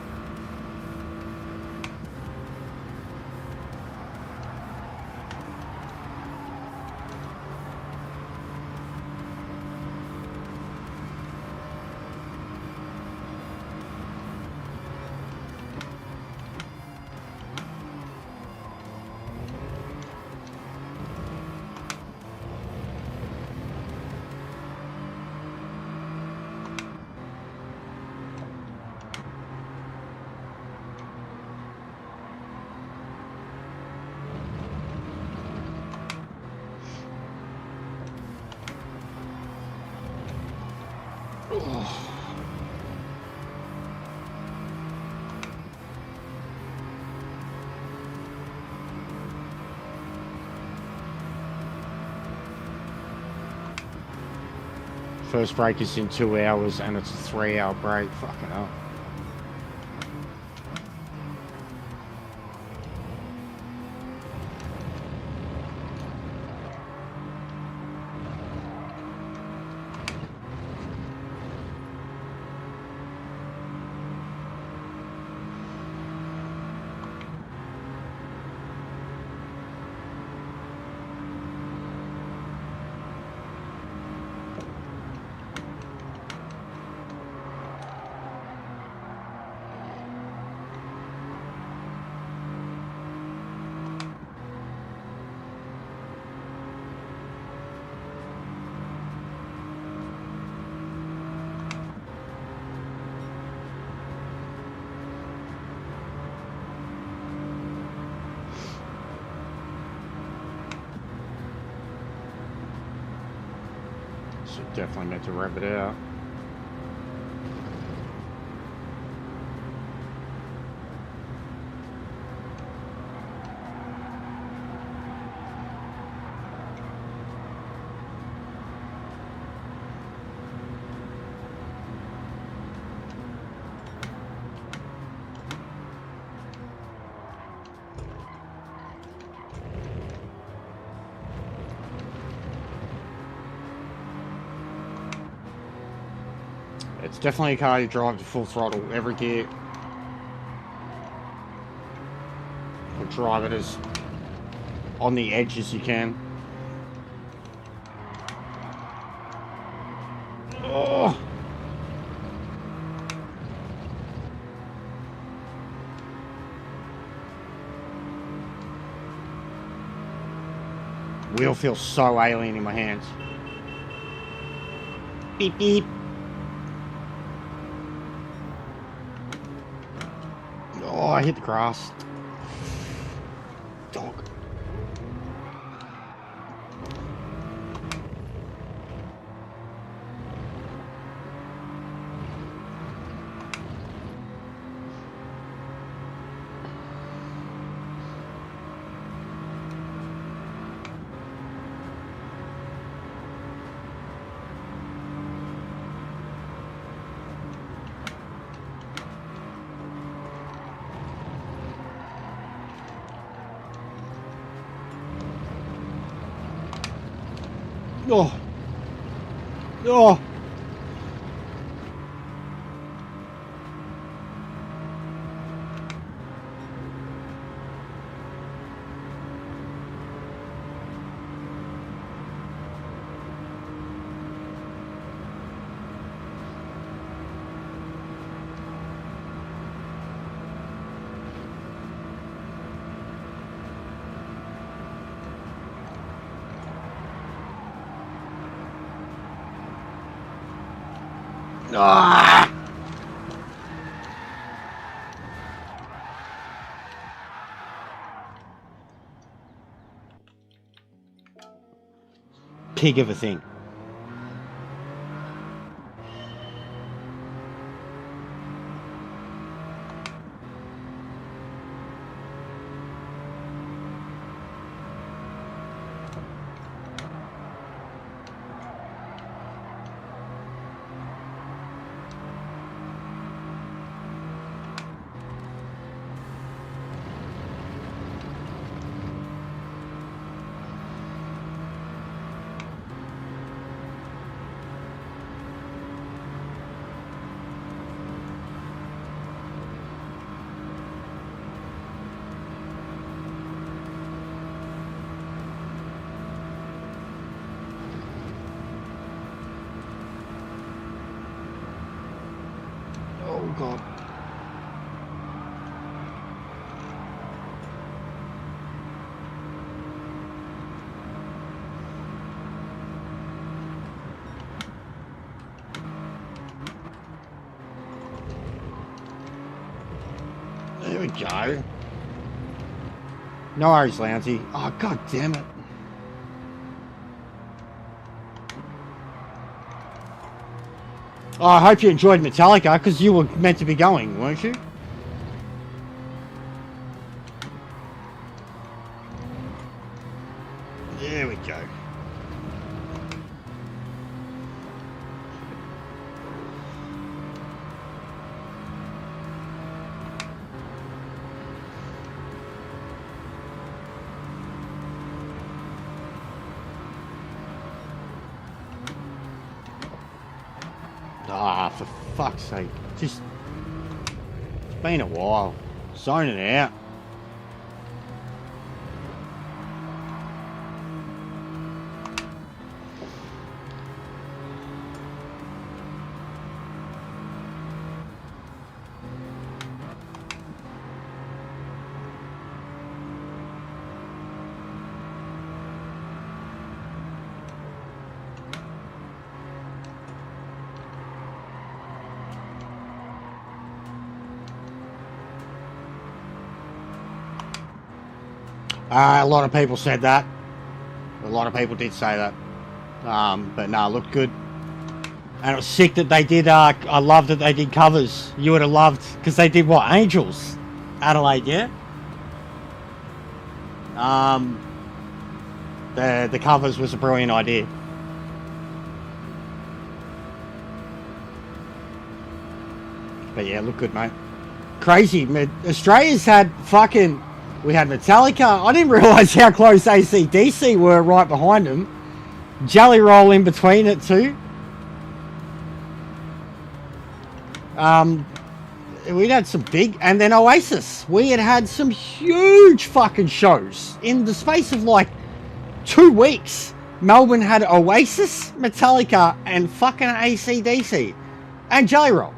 First break is in 2 hours and it's a 3-hour break. Fucking hell. So definitely meant to rev it out. It's definitely a car you drive to full throttle, every gear. Or drive it as on the edge as you can. Oh. Wheel feels so alien in my hands. Beep beep. Oh, I hit the grass. Dog. Oh. Oh. Ah! Pig of a thing. Oh God. There we go. No worries, Lancey. Oh, God damn it. Oh, I hope you enjoyed Metallica, because you were meant to be going, weren't you? There we go. Ah, for fuck's sake. Just... It's been a while. Zoning out. A lot of people said that. A lot of people did say that. But no, looked good. And it was sick that they did, I love that they did covers. You would have loved, because they did what? Angels? Adelaide, yeah? The covers was a brilliant idea. But yeah, look good, mate. Crazy. Australia's had fucking... We had Metallica. I didn't realise how close AC/DC were right behind them. Jelly Roll in between it too. We'd had some big... And then Oasis. We had some huge fucking shows. In the space of like 2 weeks, Melbourne had Oasis, Metallica, and fucking AC/DC. And Jelly Roll.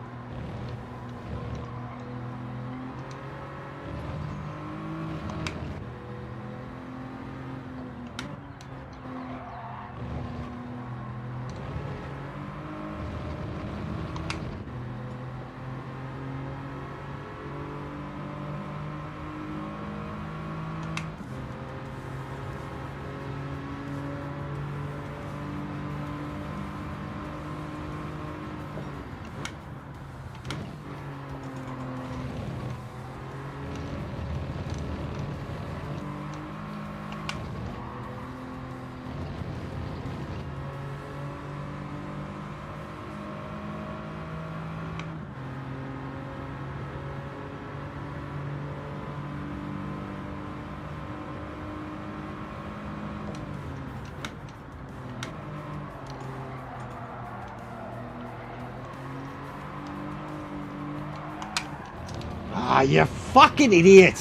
Ah, you fucking idiot.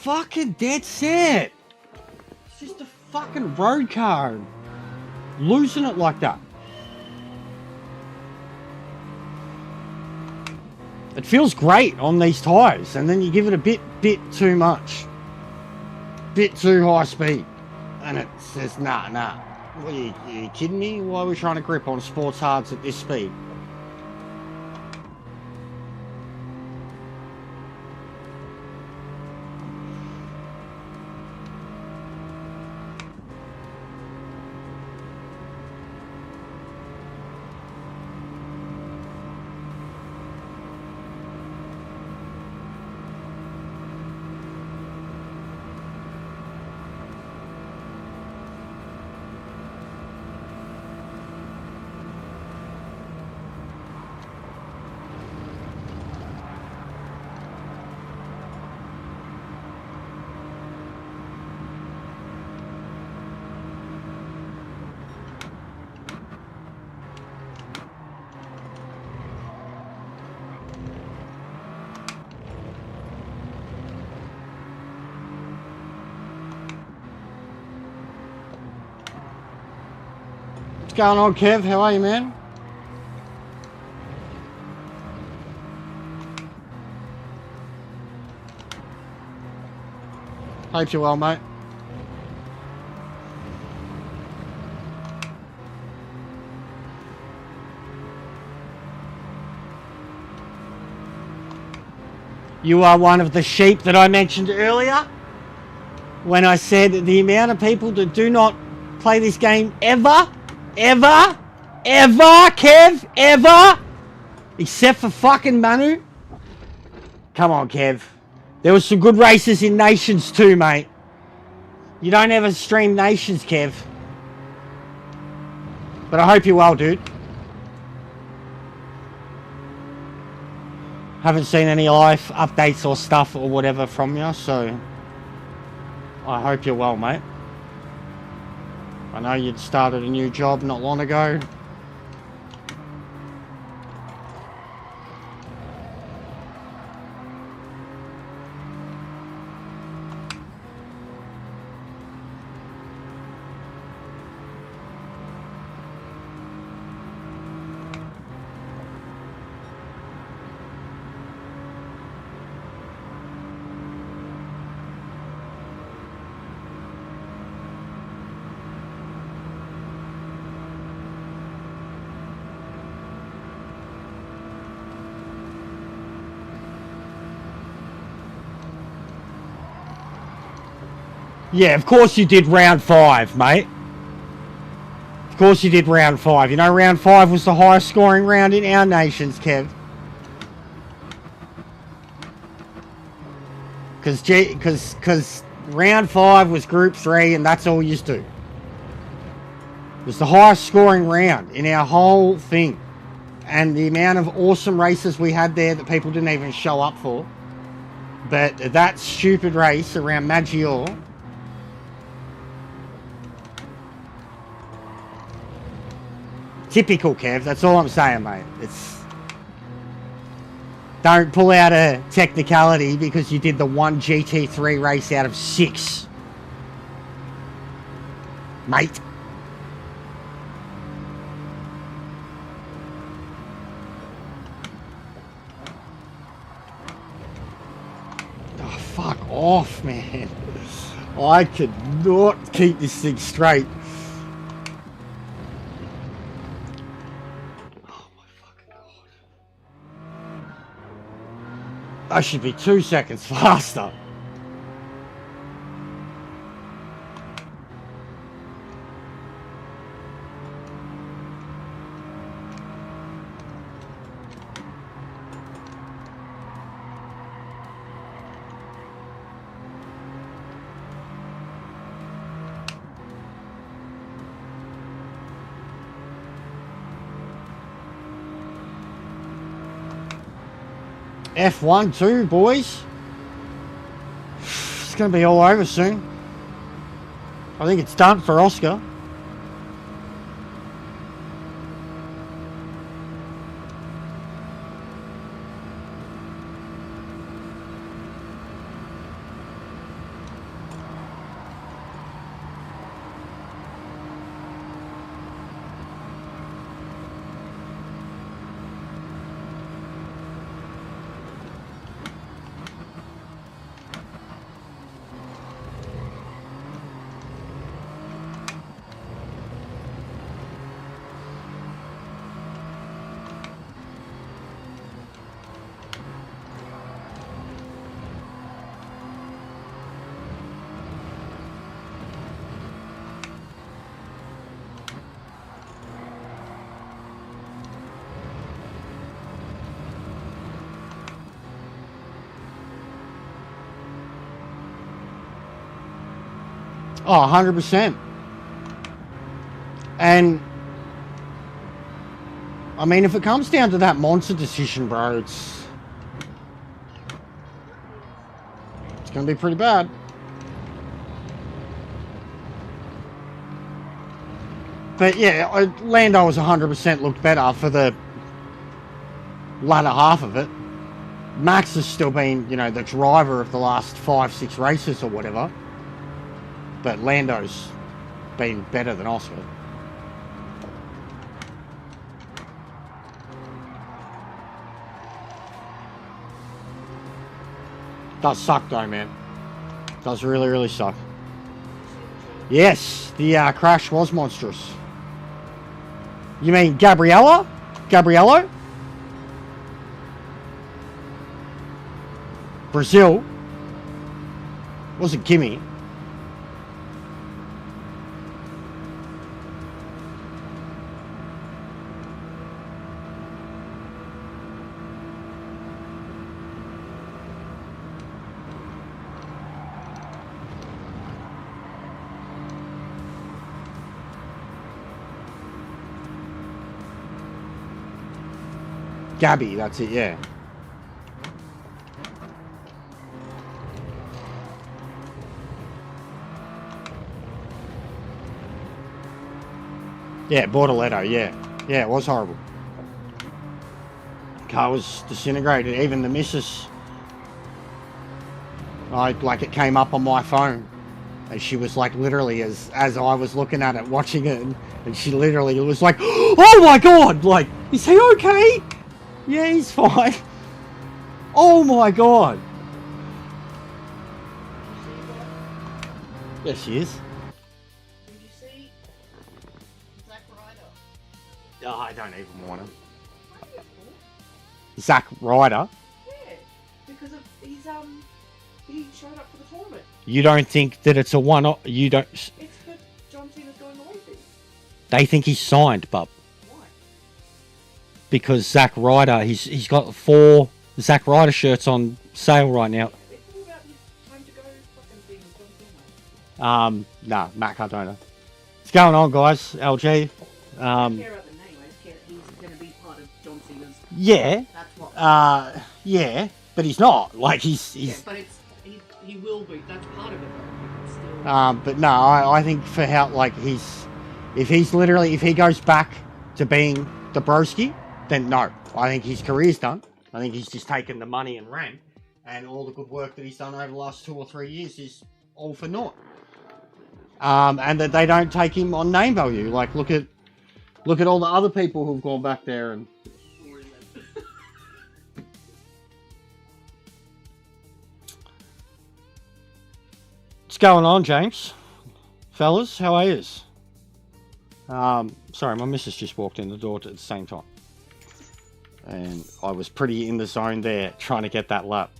Fucking dead set. It's just a fucking road car. Losing it like that. It feels great on these tyres, and then you give it a bit too much. Bit too high speed. And it says, nah. What, are you kidding me? Why are we trying to grip on sports hards at this speed? What's going on, Kev? How are you, man? Hope you're well, mate. You are one of the sheep that I mentioned earlier when I said the amount of people that do not play this game ever, Kev, ever, except for fucking Manu. Come on, Kev. There was some good races in Nations too, mate. You don't ever stream Nations, Kev. But I hope you're well, dude. Haven't seen any live updates or stuff or whatever from you, so I hope you're well, mate. I know you'd started a new job not long ago. Yeah, of course you did round 5, mate. Of course you did round 5. You know, round 5 was the highest scoring round in our Nations, Kev. Because round 5 was Group 3, and that's all you do. It was the highest scoring round in our whole thing. And the amount of awesome races we had there that people didn't even show up for. But that stupid race around Maggiore... Typical, Kev. That's all I'm saying, mate. It's... Don't pull out a technicality because you did the one GT3 race out of 6. Mate. Oh, fuck off, man. I could not keep this thing straight. I should be 2 seconds faster. F1 too, boys. It's going to be all over soon. I think it's done for Oscar. Oh, 100%. And I mean, if it comes down to that monster decision, bro, it's gonna be pretty bad. But yeah, Lando was 100% looked better for the latter half of it. Max has still been, you know, the driver of the last 5-6 races or whatever. But Lando's been better than Oscar. Does suck though, man. Does really, really suck. Yes, the crash was monstrous. You mean Gabriella? Gabriello? Brazil? Wasn't Kimi. Gabby, that's it, yeah. Yeah, Bortoletto, yeah. Yeah, it was horrible. Car was disintegrated. Even the missus, like it came up on my phone. And she was like literally, as I was looking at it, watching it, and she literally was like, oh my God, like, is he okay? Yeah, he's fine. Oh my God. There she is. Did you see Zack Ryder? Oh, I don't even want him. Zack Ryder? Yeah, because of he showed up for the tournament. You don't think that it's a one-off? You don't? It's for John Cena's going away thing. They think he's signed, bub. Why? Because Zack Ryder, he's got 4 Zack Ryder shirts on sale right now. It's all about his time to go fucking thing with John Cena. Nah, Matt Cardona. What's going on, guys? LG. I don't care about the name, I just care that he's going to be part of John Cena's. Yeah. That's what. Yeah, but he's not. Like he's. Yeah, but he will be. That's part of it, though. Still. But no, I think for how like if he goes back to being the broski, then no. I think his career's done. I think he's just taken the money and ran, and all the good work that he's done over the last 2 or 3 years is all for naught. And that they don't take him on name value. Like look at all the other people who've gone back there and. What's going on, James? Fellas, how are yous? Sorry, my missus just walked in the door at the same time. And I was pretty in the zone there, trying to get that lap.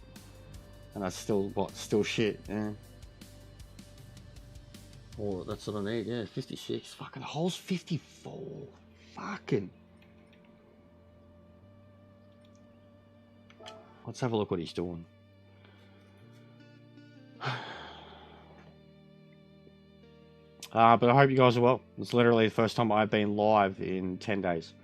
And I still shit, yeah. Oh, that's what I need, yeah, 56. Fucking hole's 54. Fucking. Let's have a look what he's doing. But I hope you guys are well. It's literally the first time I've been live in 10 days.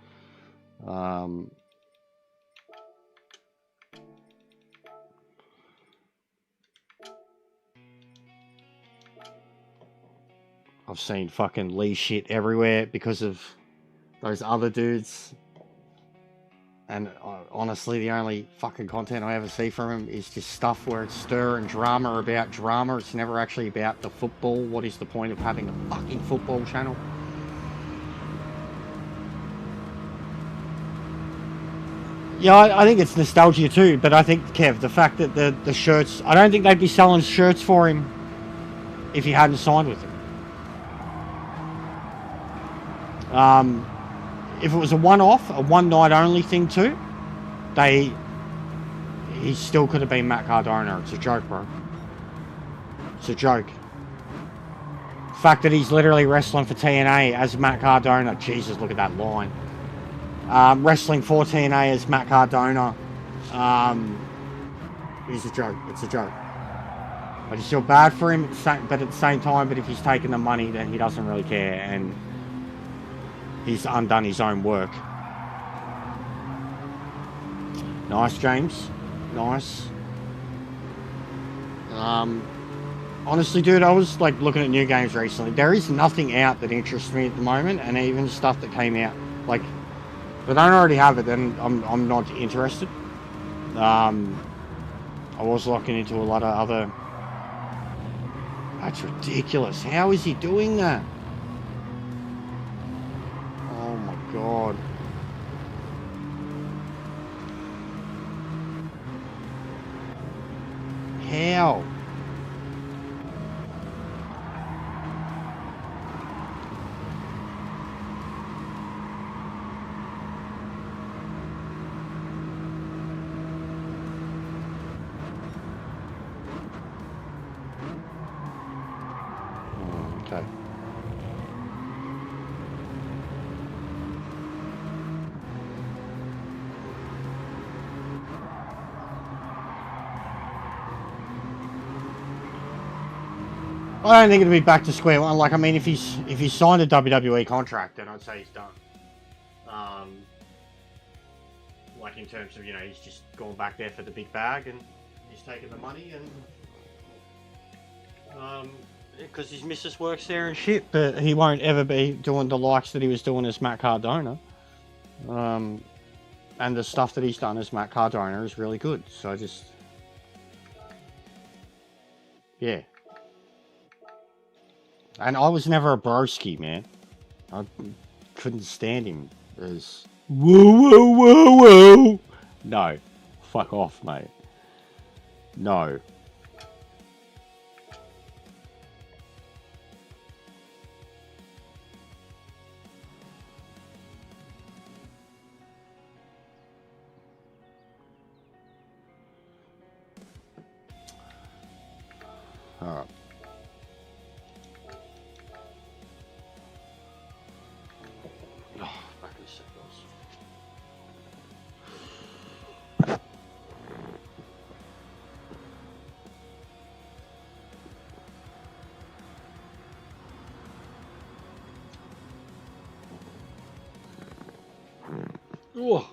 I've seen fucking Lee shit everywhere because of those other dudes. And honestly, the only fucking content I ever see from him is just stuff where it's stir and drama about drama. It's never actually about the football. What is the point of having a fucking football channel? Yeah, I think it's nostalgia too, but I think, Kev, the fact that the shirts... I don't think they'd be selling shirts for him if he hadn't signed with them. If it was a one-off, a one-night-only thing too, he still could have been Matt Cardona. It's a joke, bro. It's a joke. The fact that he's literally wrestling for TNA as Matt Cardona. Jesus, look at that line. Wrestling for TNA as Matt Cardona. It's a joke. It's a joke. I just feel bad for him, but at the same time, but if he's taking the money, then he doesn't really care, and he's undone his own work. Nice, James. Nice. Honestly, dude, I was like looking at new games recently. There is nothing out that interests me at the moment, and even stuff that came out, like, if I don't already have it, then I'm not interested. I was looking into a lot of other. That's ridiculous. How is he doing that? Oh my god. How? Okay. I don't think it'll be back to square one. Like, I mean, if he's signed a WWE contract, then I'd say he's done. Like in terms of, you know, he's just gone back there for the big bag and he's taking the money and because his missus works there and shit, but he won't ever be doing the likes that he was doing as Matt Cardona. And the stuff that he's done as Matt Cardona is really good. So I just, yeah. And I was never a broski, man. I couldn't stand him as whoa. No. Fuck off, mate. No. Alright. Ooh.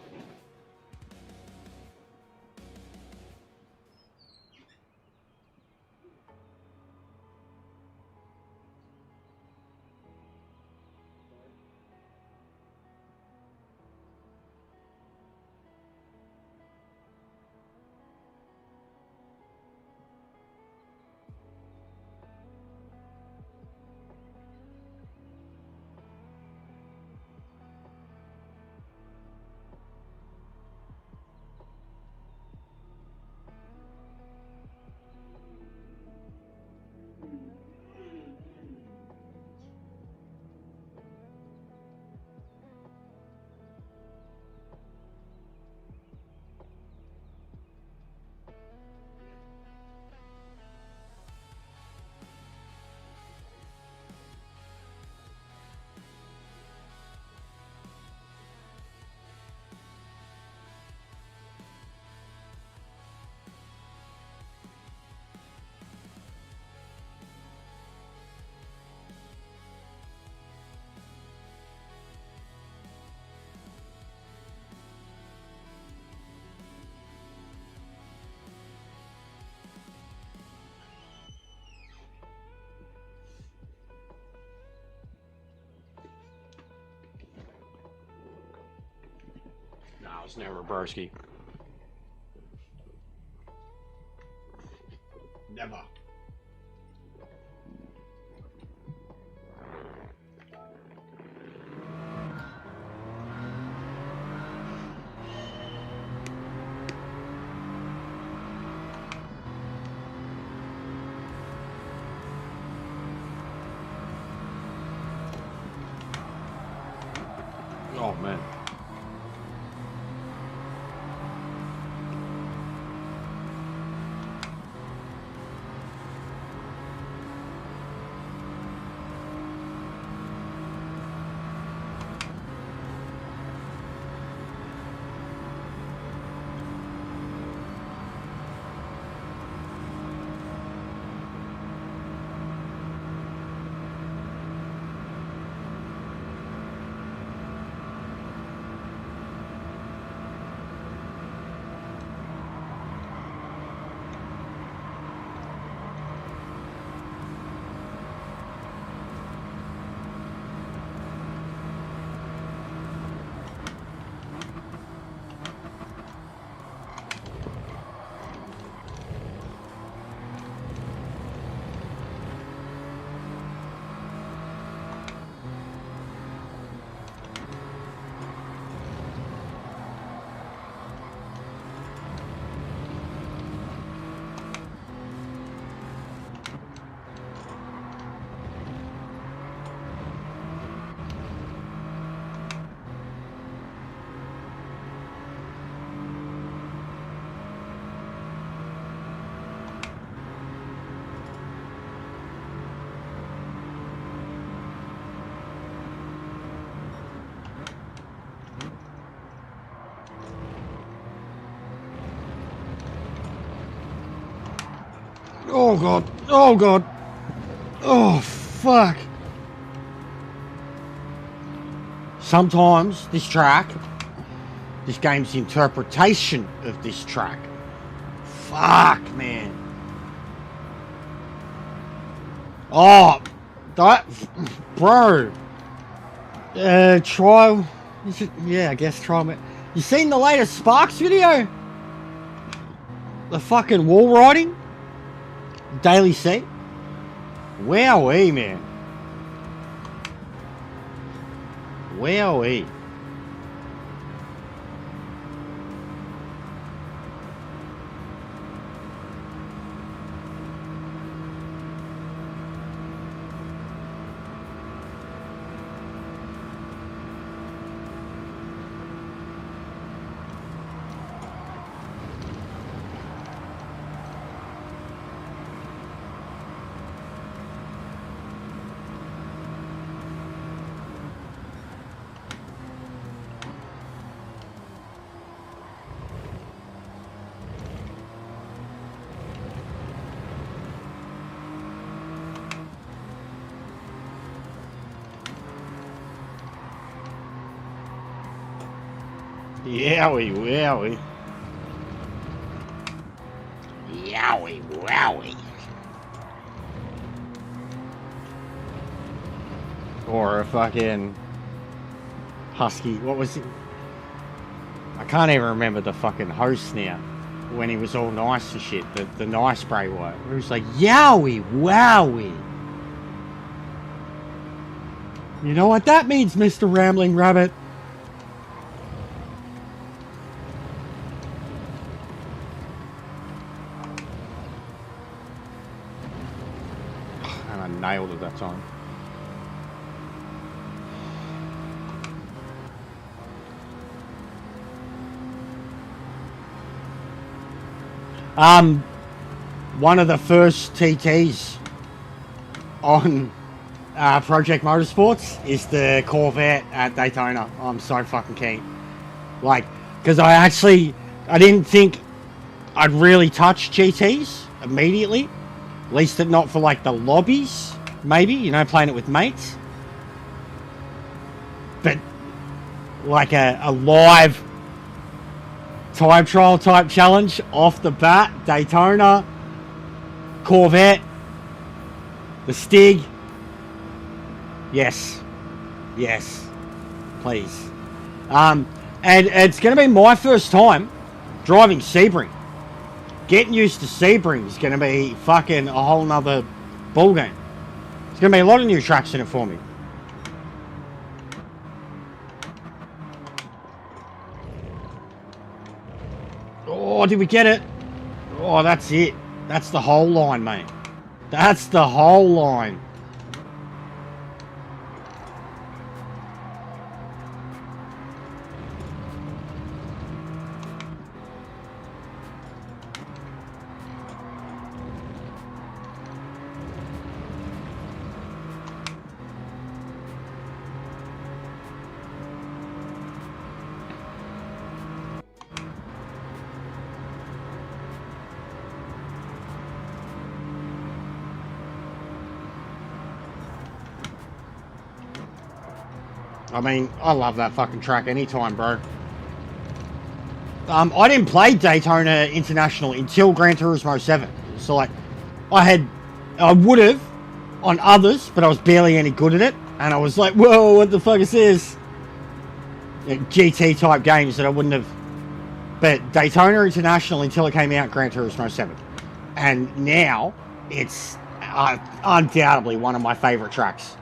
No, it's never a broski. Never. Oh man. Oh god. Oh god. Oh fuck. Sometimes this game's interpretation of this track. Fuck, man. Oh, that, bro. Try. Yeah, I guess try. You seen the latest Sparks video? The fucking wall riding? Daily Seat? Wowee, man. Wowee. Yowie, wowie. Yowie, wowie. Or a fucking husky. What was it? I can't even remember the fucking host now. When he was all nice and shit. The nice spray one. He was like, yowie, wowie. You know what that means, Mr. Rambling Rabbit? And I nailed it that time. One of the first TTs on Project Motorsports is the Corvette at Daytona. I'm so fucking keen. Like, because I didn't think I'd really touch GTs immediately. At least not for like the lobbies, maybe, you know, playing it with mates. But like a live time trial type challenge off the bat, Daytona, Corvette, the Stig. Yes, please. And it's going to be my first time driving Sebring. Getting used to Sebring is going to be fucking a whole nother ball game. There's going to be a lot of new tracks in it for me. Oh, did we get it? Oh, that's it. That's the whole line, mate. That's the whole line. I mean, I love that fucking track anytime, bro. I didn't play Daytona International until Gran Turismo 7. So, like, I would have on others, but I was barely any good at it. And I was like, whoa, what the fuck is this? GT type games that I wouldn't have. But Daytona International until it came out, Gran Turismo 7. And now, it's undoubtedly one of my favorite tracks.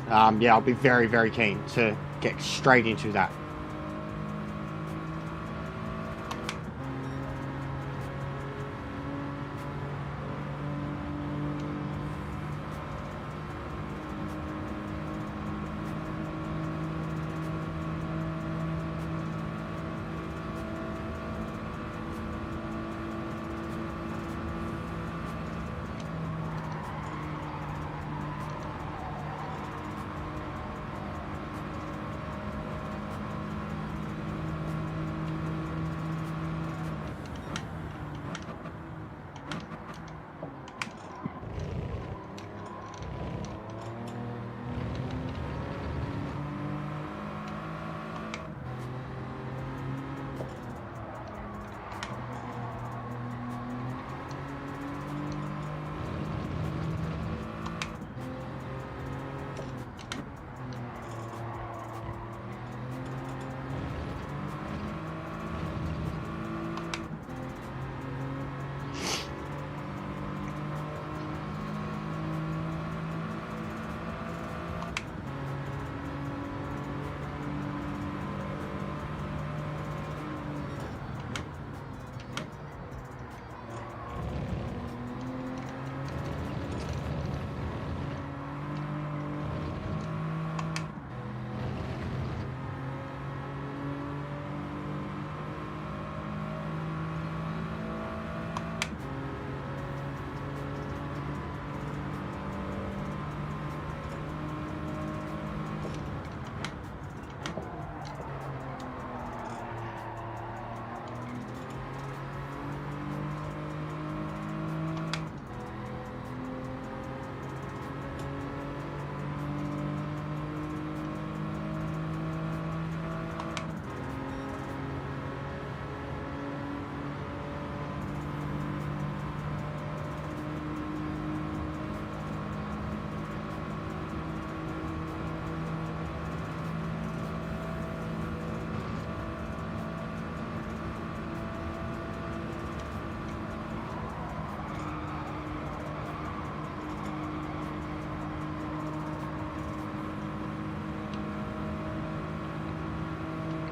Yeah, I'll be very, very keen to get straight into that.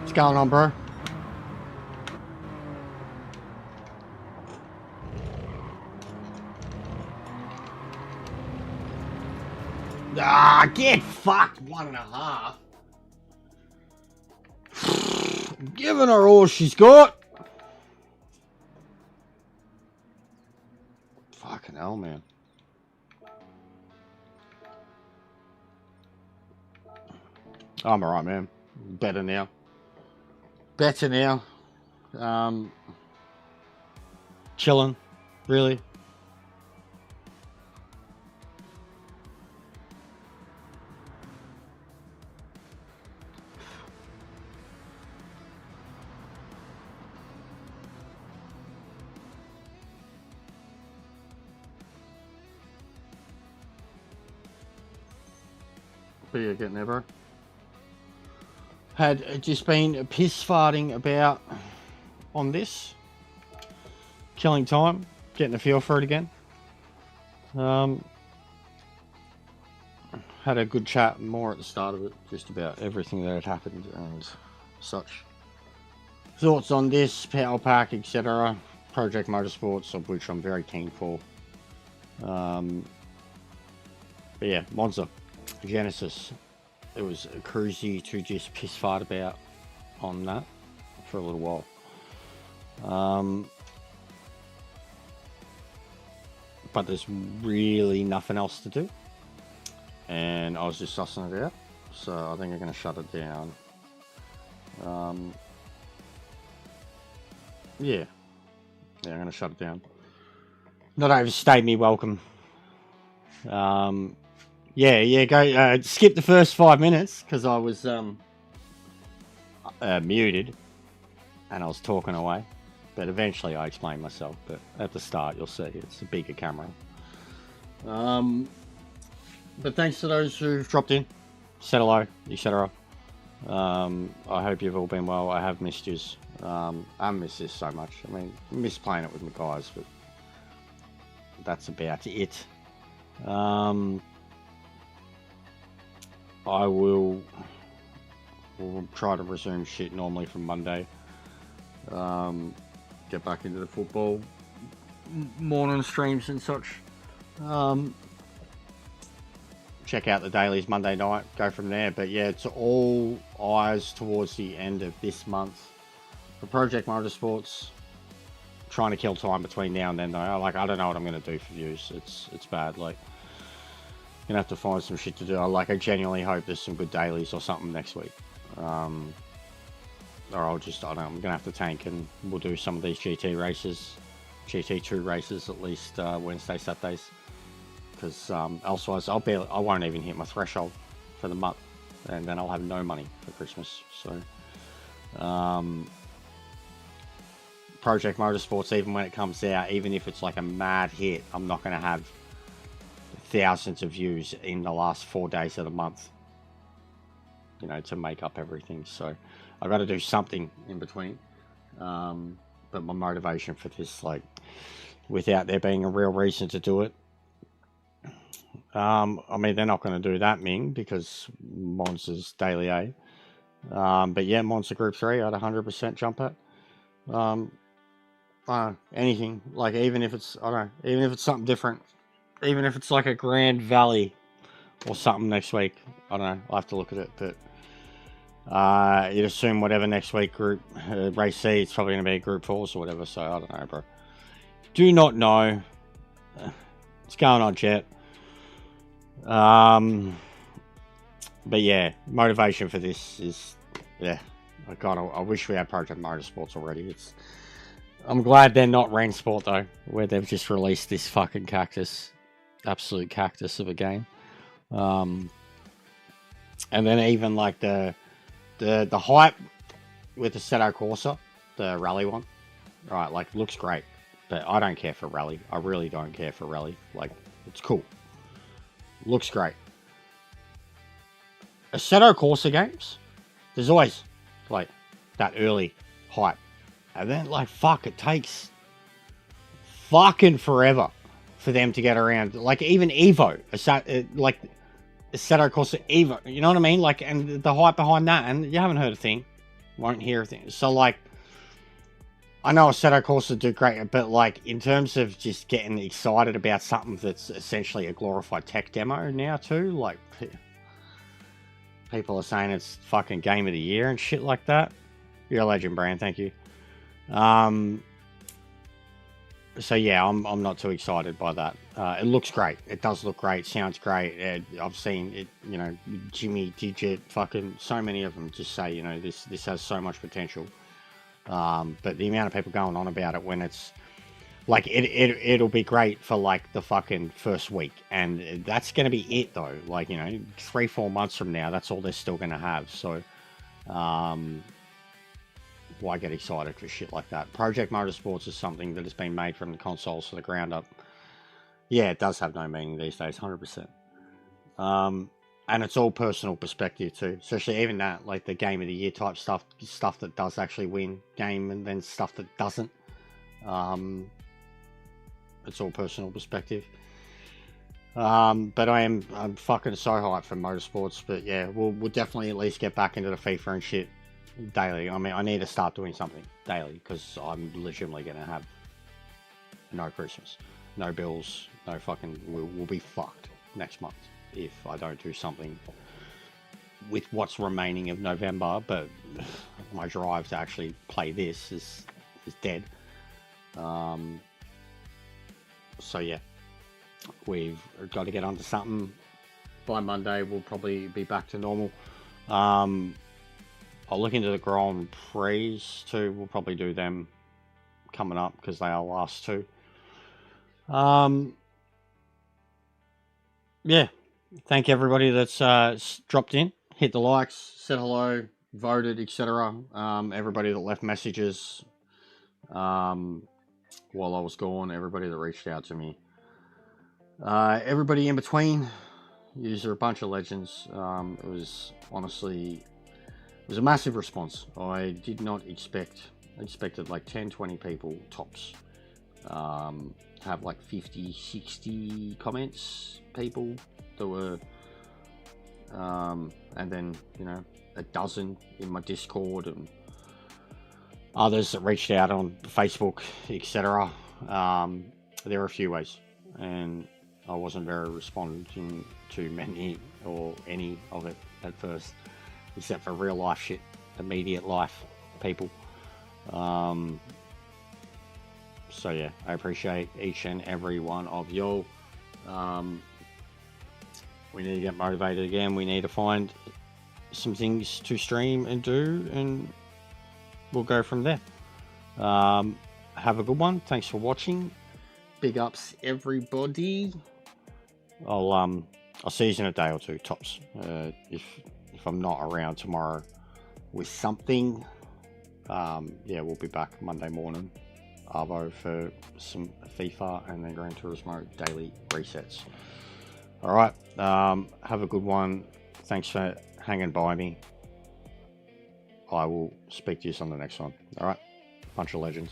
What's going on, bro? Ah, get fucked 1.5. Giving her all she's got. Fucking hell, man. I'm alright, man. Better now. Better now. Chilling, really. What are you getting there, bro? Had just been piss farting about on this. Killing time, getting a feel for it again. Had a good chat more at the start of it, just about everything that had happened and such. Thoughts on this, Power Pack, etc. Project Motorsports, of which I'm very keen for. But yeah, Monza, Genesis. It was cruisy to just piss fart about on that for a little while. But there's really nothing else to do. And I was just sussing it out. So I think I'm going to shut it down. Yeah, I'm going to shut it down. Not overstayed me welcome. Yeah, go skip the first 5 minutes because I was muted and I was talking away. But eventually I explained myself. But at the start you'll see it's a bigger camera. But thanks to those who've dropped in, said hello, etc. I hope you've all been well. I have missed yous. I miss this so much. I mean, I miss playing it with my guys, but that's about it. We'll try to resume shit normally from Monday. Get back into the football morning streams and such. Check out the dailies Monday night, go from there. But yeah, it's all eyes towards the end of this month for Project Motorsports. Trying to kill time between now and then though. Like, I don't know what I'm going to do for views. It's bad. Like, gonna have to find some shit to do. I genuinely hope there's some good dailies or something next week. Or I'll just, I don't know, I'm gonna have to tank and we'll do some of these GT races, GT2 races at least Wednesday, Saturdays. Because elsewise I won't even hit my threshold for the month, and then I'll have no money for Christmas. So Project Motorsports, even when it comes out, even if it's like a mad hit, I'm not going to have thousands of views in the last 4 days of the month, you know, to make up everything. So I've got to do something in between. But my motivation for this, like, without there being a real reason to do it, I mean, they're not going to do that, Ming, because Monza's Daily A. But yeah, Monza Group 3, I'd 100% jump at. Anything, like, even if it's, I don't know, even if it's something different, even if it's like a Grand Valley or something next week, I don't know, I'll have to look at it. But you'd assume whatever next week group, race C, it's probably going to be Group 4s or whatever, so I don't know, bro. Do not know. What's going on, chat? But yeah, motivation for this is, yeah, I wish we had Project Motorsports already. I'm glad they're not Rennsport though, where they've just released this fucking cactus, absolute cactus of a game. And then even like the hype with the Assetto Corsa, the rally one, right? Like, looks great, but I don't care for rally. I really don't care for rally. Like, it's cool. Looks great. Assetto Corsa games, there's always like that early hype, and then like, fuck, it takes fucking forever for them to get around. Like, even Evo, like Assetto Corsa Evo, you know what I mean? Like, and the hype behind that, and you haven't heard a thing. Won't hear things. So, like, I know Assetto Corsa do great, but, like, in terms of just getting excited about something that's essentially a glorified tech demo now, too, like, people are saying it's fucking game of the year and shit like that. You're a legend, Brand. Thank you. So yeah, I'm not too excited by that. It looks great. It does look great. Sounds great. I've seen it. You know, Jimmy Digit, fucking so many of them just say, you know, this has so much potential. But the amount of people going on about it when it's like it'll be great for like the fucking first week, and that's gonna be it though. Like, you know, 3-4 months from now, that's all they're still gonna have. So, why get excited for shit like that? Project Motorsports is something that has been made from the consoles to the ground up. Yeah, it does have no meaning these days, 100%. And it's all personal perspective too. Especially even that, like the game of the year type stuff that does actually win game, and then stuff that doesn't. It's all personal perspective. But I'm fucking so hyped for Motorsports. But yeah, we'll definitely at least get back into the FIFA and shit daily. I mean, I need to start doing something daily because I'm legitimately gonna have no Christmas, no bills, no fucking. We'll be fucked next month if I don't do something with what's remaining of November. But my drive to actually play this is dead. So yeah, we've got to get onto something. By Monday, we'll probably be back to normal. I'll look into the Grand Prix too. We'll probably do them coming up because they are last two. Yeah, thank everybody that's dropped in, hit the likes, said hello, voted, etc. Everybody that left messages while I was gone, everybody that reached out to me, everybody in between. These are a bunch of legends. It was honestly, it was a massive response. I did not expected like 10-20 people tops. Have like 50-60 comments, people that were and then, you know, a dozen in my Discord and others that reached out on Facebook, etc. There are a few ways, and I wasn't very responding to many or any of it at first, except for real life shit, immediate life people. So yeah, I appreciate each and every one of y'all. We need to get motivated again. We need to find some things to stream and do, and we'll go from there. Have a good one. Thanks for watching. Big ups, everybody. I'll see you in a day or two, tops. If I'm not around tomorrow with something, yeah, we'll be back Monday morning. Arvo for some FIFA and then Gran Turismo daily resets. Alright, have a good one. Thanks for hanging by me. I will speak to you on the next one. Alright, bunch of legends.